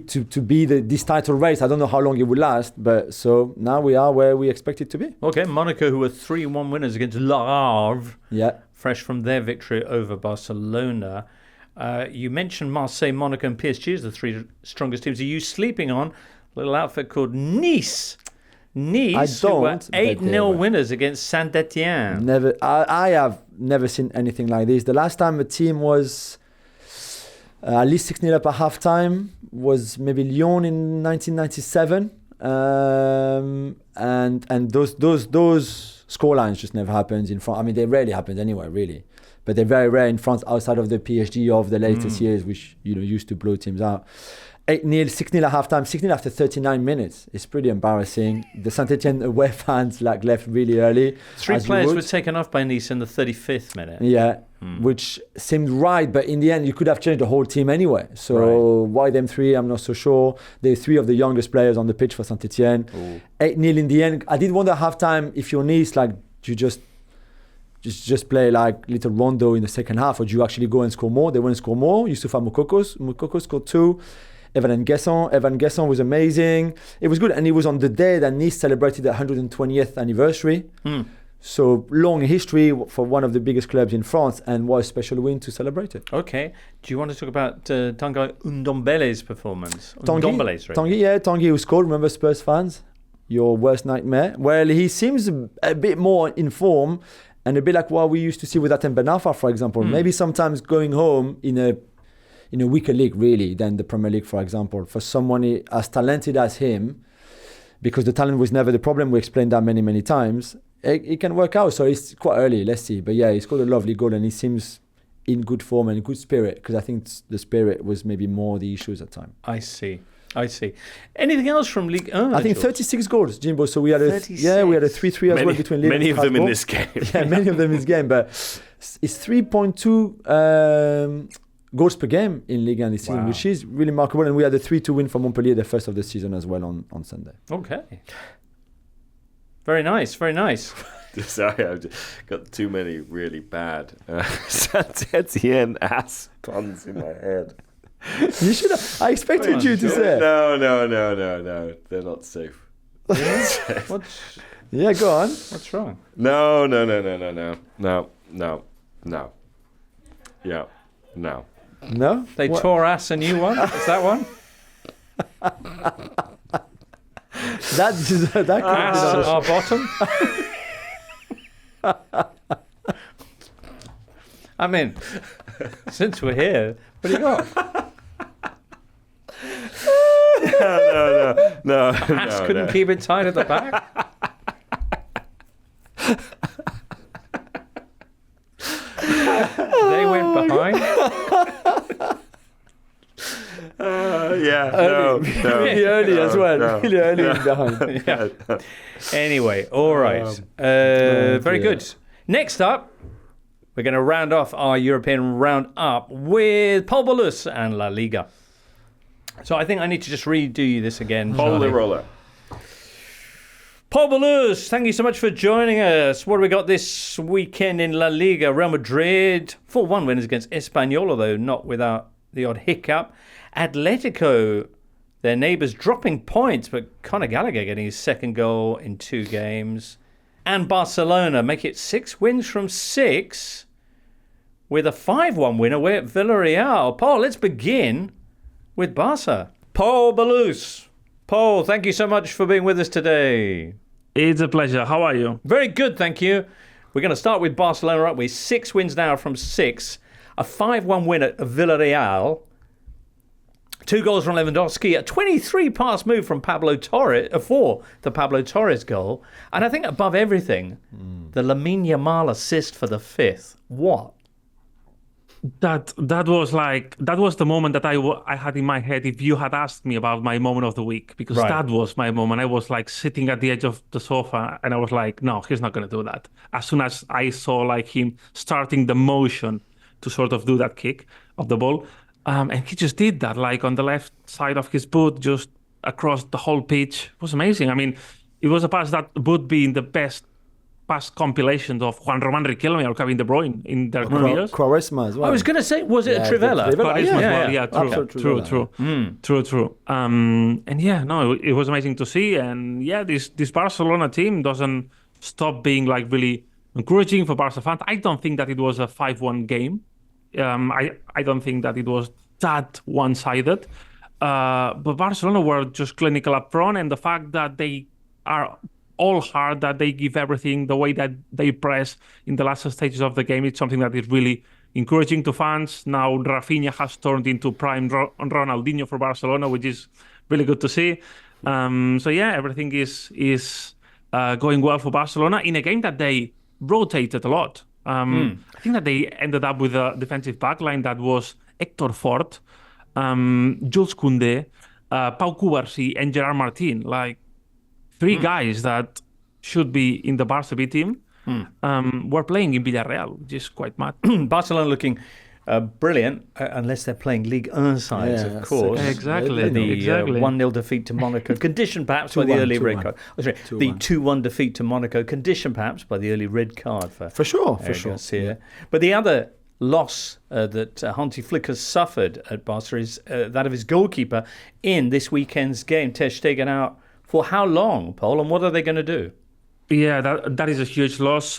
this title race. I don't know how long it would last, but so now we are where we expect it to be. Okay, Monaco, who were 3-1 winners against Le Havre, fresh from their victory over Barcelona. You mentioned Marseille, Monaco and PSG as the 3 strongest teams. Are you sleeping on a little outfit called Nice? Nice, who were 8-0 winners against Saint-Etienne. Never, I have never seen anything like this. The last time a team was at least 6-0 up at halftime was maybe Lyon in 1997. And those scorelines just never happened in France. I mean, they rarely happened anywhere, really. But they're very rare in France outside of the PSG of the latest years, which used to blow teams out. 8-0, 6-0 at halftime, 6-0 after 39 minutes. It's pretty embarrassing. The Saint-Etienne away fans left really early. 3 players were taken off by Nice in the 35th minute. Yeah, which seemed right, but in the end, you could have changed the whole team anyway. So why them 3? I'm not so sure. They're 3 of the youngest players on the pitch for Saint-Etienne. 8-0 in the end. I did wonder halftime if you're Nice, do you just play like little rondo in the second half, or do you actually go and score more? They went and score more. Youssoufa Moukoko scored 2. Evan Guesson was amazing. It was good, and it was on the day that Nice celebrated the 120th anniversary. So long history for one of the biggest clubs in France, and what a special win to celebrate it. Okay. Do you want to talk about Tanguy Ndombele's performance? Tanguy who scored. Remember, Spurs fans, your worst nightmare. Well, he seems a bit more in form, and a bit like what we used to see with Atem Ben Arfa, for example. Maybe sometimes going home in a weaker league, really, than the Premier League, for example. For someone as talented as him, because the talent was never the problem, we explained that many, many times, it can work out. So it's quite early, let's see. But yeah, he scored a lovely goal, and he seems in good form and good spirit, because I think the spirit was maybe more the issues at the time. I see. Anything else from Ligue 1? I think 36 goals, Jimbo. So we had a 3-3 as well between Lille many and of them in Strasbourg. this game. Yeah, many of them in this game. But it's 3.2 goals per game in Ligue 1 this season, which is really remarkable. And we had a 3-2 win for Montpellier, the first of the season as well on Sunday. Okay. Very nice. Sorry, I've got too many really bad Saint-Etienne ass puns in my head. You should have. I expected you to say. No. They're not safe. Yeah, go on. What's wrong? No. Yeah, no. No? They tore ass a new one? Is that one? that could ass our bottom? I mean, since we're here, what do you got? No. Ass couldn't keep it tight at the back? They went behind? Really early as well. Really early behind. Yeah. Anyway, all right. Very good. Next up, we're going to round off our European roundup with Paul Ballus and La Liga. So I think I need to just redo this again. Holy roller. Paul Ballus, thank you so much for joining us. What do we got this weekend in La Liga? Real Madrid, 4-1 winners against Espanyol, although not without the odd hiccup. Atletico, their neighbours, dropping points, but Conor Gallagher getting his second goal in 2 games. And Barcelona make it 6 wins from 6 with a 5-1 win away at Villarreal. Paul, let's begin with Barca. Paul Ballus. Paul, thank you so much for being with us today. It's a pleasure. How are you? Very good, thank you. We're going to start with Barcelona up with 6 wins now from 6. A 5-1 win at Villarreal. 2 goals from Lewandowski, a 23-pass move from Pablo Torres for the Pablo Torres goal. And I think above everything, the Lamine Yamal assist for the 5th. What? That was the moment that I had in my head if you had asked me about my moment of the week, because that was my moment. I was like sitting at the edge of the sofa and I was like, no, he's not going to do that. As soon as I saw like him starting the motion to sort of do that kick of the ball, and he just did that, like on the left side of his boot, just across the whole pitch. It was amazing. I mean, it was a pass that would be in the best pass compilations of Juan Román Riquelme or Kevin De Bruyne in their careers. Quaresma as well. I was going to say, was it a Trivela? True. And yeah, no, it was amazing to see. And yeah, this Barcelona team doesn't stop being like really encouraging for Barca fans. I don't think that it was a 5-1 game. I don't think that it was that one-sided. But Barcelona were just clinical up front, and the fact that they are all hard, that they give everything, the way that they press in the last stages of the game, it's something that is really encouraging to fans. Now Rafinha has turned into prime Ronaldinho for Barcelona, which is really good to see. So yeah, everything is going well for Barcelona in a game that they rotated a lot. I think that they ended up with a defensive backline that was Héctor Fort, Jules Koundé, Pau Cubarsí, and Gerard Martin. Like 3 guys that should be in the Barca B team were playing in Villarreal, which is quite mad. Barcelona looking brilliant, unless they're playing Ligue 1 sides, of course. Exactly. The 1-0 defeat to Monaco, conditioned perhaps by the early red card. Oh, sorry, the 2-1 defeat to Monaco, conditioned perhaps by the early red card for sure. Garcia. But the other loss that Hansi Flick has suffered at Barca is that of his goalkeeper in this weekend's game. Ter Stegen out for how long, Paul, and what are they going to do? Yeah, that is a huge loss.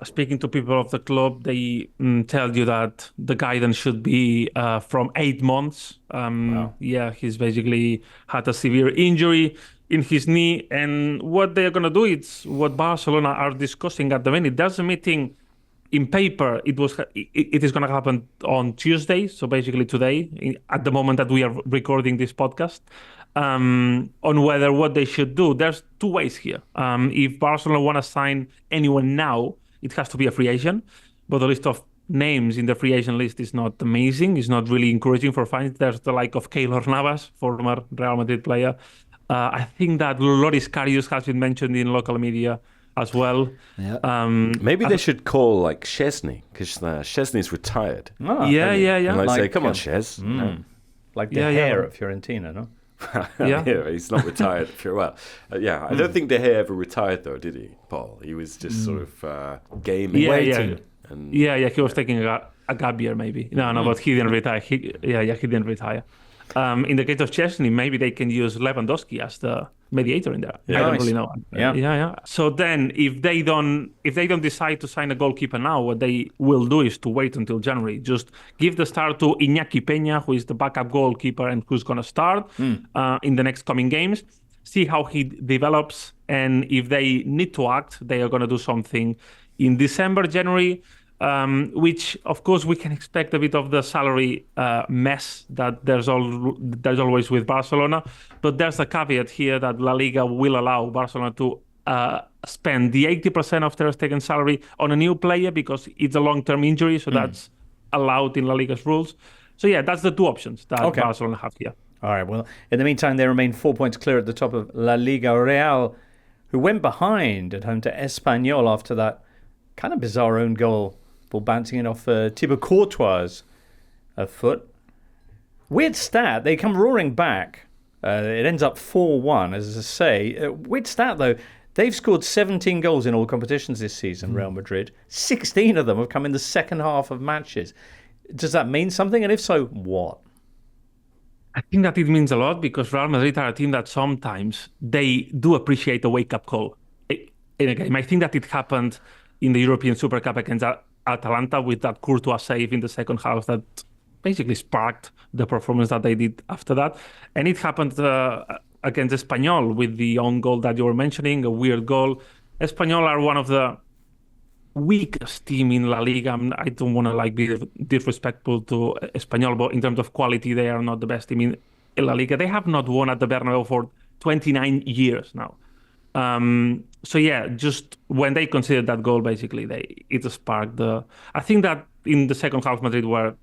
Speaking to people of the club, they tell you that the guidance should be from 8 months. Wow. Yeah, he's basically had a severe injury in his knee. And what they're going to do, it's what Barcelona are discussing at the minute. There's a meeting in paper. It is going to happen on Tuesday, so basically today, at the moment that we are recording this podcast. On whether what they should do. There's 2 ways here. If Barcelona want to sign anyone now, it has to be a free agent. But the list of names in the free agent list is not amazing. It's not really encouraging for fans. There's the like of Keylor Navas, former Real Madrid player. I think that Loris Karius has been mentioned in local media as well. Yeah. Maybe they should call like Szczesny, because Szczesny's retired. Yeah. And Like, say, come on, Szczes. Like the hair at Fiorentina, no? Yeah, he's not retired for a while. I don't think De Gea ever retired though, did he, Paul? He was just sort of gaming, waiting. And he was taking a gap year maybe. No, but he didn't retire. He didn't retire. In the case of Szczesny, maybe they can use Lewandowski as the mediator in there. I don't really know. Yeah. So then, if they don't decide to sign a goalkeeper now, what they will do is to wait until January. Just give the start to Iñaki Peña, who is the backup goalkeeper and who's going to start in the next coming games. See how he develops, and if they need to act, they are going to do something in December, January. Which, of course, we can expect a bit of the salary mess that there's always with Barcelona. But there's a caveat here that La Liga will allow Barcelona to spend the 80% of Ter Stegen's salary on a new player because it's a long-term injury, so that's allowed in La Liga's rules. So, yeah, that's the 2 options that Barcelona have here. All right, well, in the meantime, they remain 4 points clear at the top of La Liga. Real, who went behind at home to Espanyol after that kind of bizarre own goal, ball bouncing it off Thibaut Courtois' foot. Weird stat, they come roaring back. It ends up 4-1, as I say. Weird stat, though. They've scored 17 goals in all competitions this season, Real Madrid. 16 of them have come in the second half of matches. Does that mean something? And if so, what? I think that it means a lot because Real Madrid are a team that sometimes they do appreciate a wake-up call in a game. I think that it happened in the European Super Cup against Atalanta with that Courtois save in the second half that basically sparked the performance that they did after that. And it happened against Espanyol with the own goal that you were mentioning, a weird goal. Espanyol are one of the weakest team in La Liga. I don't want to be disrespectful to Espanyol, but in terms of quality, they are not the best team in La Liga. They have not won at the Bernabeu for 29 years now. So yeah, just when they considered that goal, basically, it sparked the. I think that in the second half, Madrid were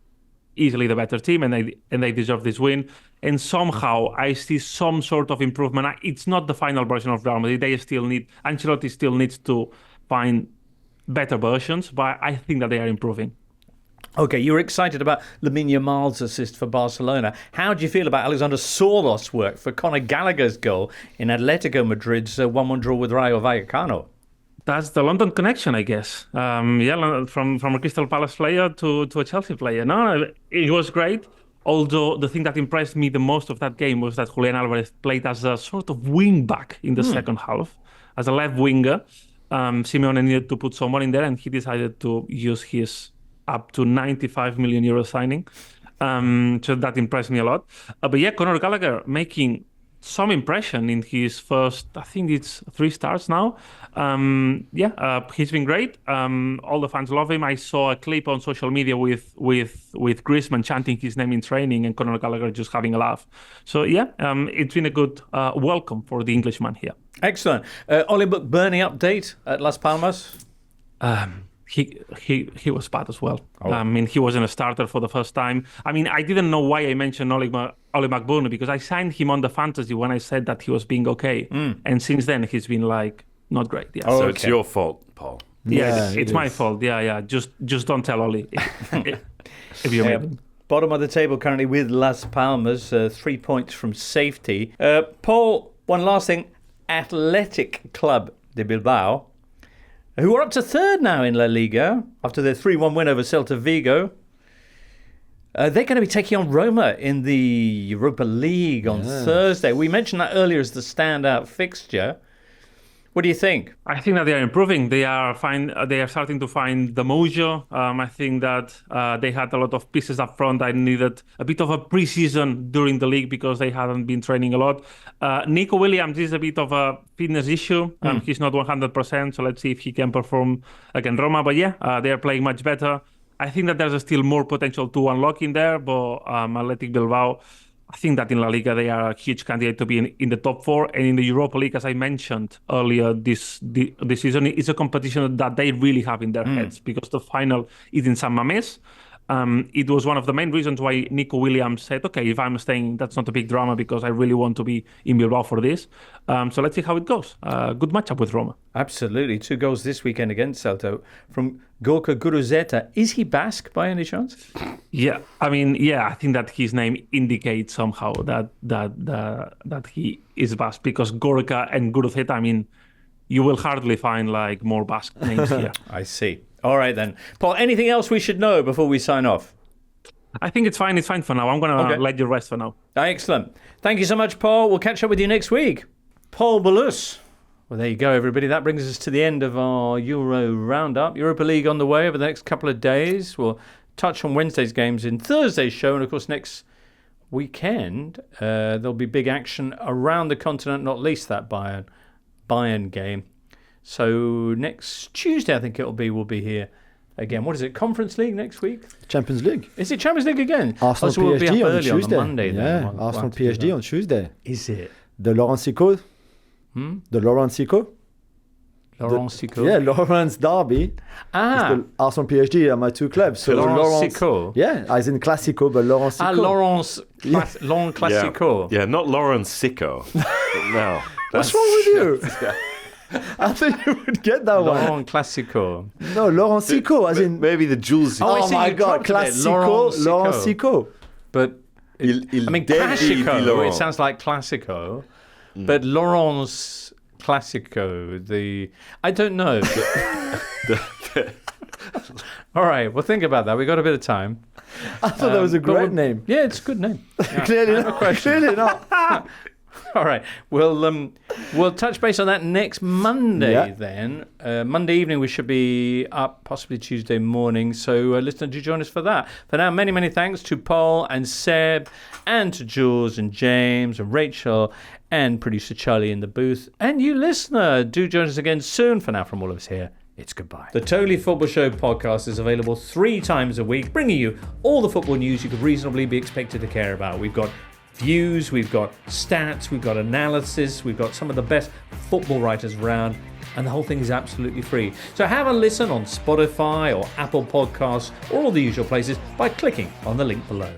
easily the better team, and they deserve this win. And somehow, I see some sort of improvement. It's not the final version of Real Madrid. Ancelotti still needs to find better versions, but I think that they are improving. Okay, you were excited about Lamine Yamal's assist for Barcelona. How do you feel about Alexander Sorlos's work for Conor Gallagher's goal in Atletico Madrid's 1-1 draw with Rayo Vallecano? That's the London connection, I guess. From a Crystal Palace player to a Chelsea player. No, it was great. Although the thing that impressed me the most of that game was that Julian Alvarez played as a sort of wing back in the second half, as a left winger. Simeone needed to put someone in there, and he decided to use his up to 95 million euro signing. So that impressed me a lot. But yeah, Conor Gallagher making some impression in his first, I think it's 3 starts now. He's been great. All the fans love him. I saw a clip on social media with Griezmann chanting his name in training and Conor Gallagher just having a laugh. So yeah, it's been a good welcome for the Englishman here. Excellent. Oli McBurney update at Las Palmas? He was bad as well. I mean, he wasn't a starter for the first time. I mean, I didn't know why I mentioned Oli McBurney, because I signed him on the fantasy when I said that he was being okay. And since then, he's been like, not great. Yeah. So it's your fault, Paul. Yeah, it's my fault. Yeah. Just don't tell Oli if you meet him. Bottom of the table currently with Las Palmas, 3 points from safety. Paul, one last thing. Athletic Club de Bilbao, who are up to third now in La Liga after their 3-1 win over Celta Vigo. They're going to be taking on Roma in the Europa League on Thursday. We mentioned that earlier as the standout fixture. What do you think? I think that they are improving. They are fine. They are starting to find the mojo. I think that they had a lot of pieces up front. I needed a bit of a preseason during the league because they hadn't been training a lot. Nico Williams is a bit of a fitness issue. He's not 100%, so let's see if he can perform against Roma. But yeah, they are playing much better. I think that there's still more potential to unlock in there, but Athletic Bilbao, I think that in La Liga, they are a huge candidate to be in the top 4. And in the Europa League, as I mentioned earlier, this season is a competition that they really have in their heads, because the final is in San Mamés. It was one of the main reasons why Nico Williams said, okay, if I'm staying, that's not a big drama because I really want to be in Bilbao for this. So let's see how it goes. Good matchup with Roma. Absolutely. 2 goals this weekend against Celta from Gorka Guruzeta. Is he Basque by any chance? Yeah. I mean, I think that his name indicates somehow that he is Basque, because Gorka and Guruzeta, I mean, you will hardly find like more Basque names here. I see. All right, then. Paul, anything else we should know before we sign off? I think it's fine. It's fine for now. I'm going to let you rest for now. Excellent. Thank you so much, Paul. We'll catch up with you next week. Paul Ballus. Well, there you go, everybody. That brings us to the end of our Euro roundup. Europa League on the way over the next couple of days. We'll touch on Wednesday's games in Thursday's show. And, of course, next weekend, there'll be big action around the continent, not least that Bayern game. So next Tuesday, I think we'll be here again. What is it? Conference League next week? Champions League. Is it Champions League again? Arsenal so we'll PSG be up on early Tuesday. On Monday. Yeah, then. Arsenal PSG on Tuesday. Is it? The Laurensico. The Laurensico. Yeah, Lawrence Derby. The Arsenal PSG are my 2 clubs. So Laurensico. Yeah, as in Classico, but Laurensico. Laurens Long Classico. Yeah, not Laurens Sicko. No. What's wrong with you? I thought you would get that one. Laurent Classico. No, Laurensico, as in... Maybe the Jules. Oh my God, Classico, Laurensico. But, I mean, Classico, it sounds like Classico. But Laurence Classico, I don't know. All right, well, think about that. We got a bit of time. I thought that was a great name. Yeah, it's a good name. Yeah. Clearly not. All right, we'll touch base on that next Monday then. Monday evening we should be up, possibly Tuesday morning. So listeners, do join us for that. For now, many, many thanks to Paul and Seb and to Jules and James and Rachel and producer Charlie in the booth. And you listener, do join us again soon. For now, from all of us here, it's goodbye. The Totally Football Show podcast is available 3 times a week, bringing you all the football news you could reasonably be expected to care about. We've got views, we've got stats, we've got analysis, we've got some of the best football writers around, and the whole thing is absolutely free. So have a listen on Spotify or Apple Podcasts or all the usual places by clicking on the link below.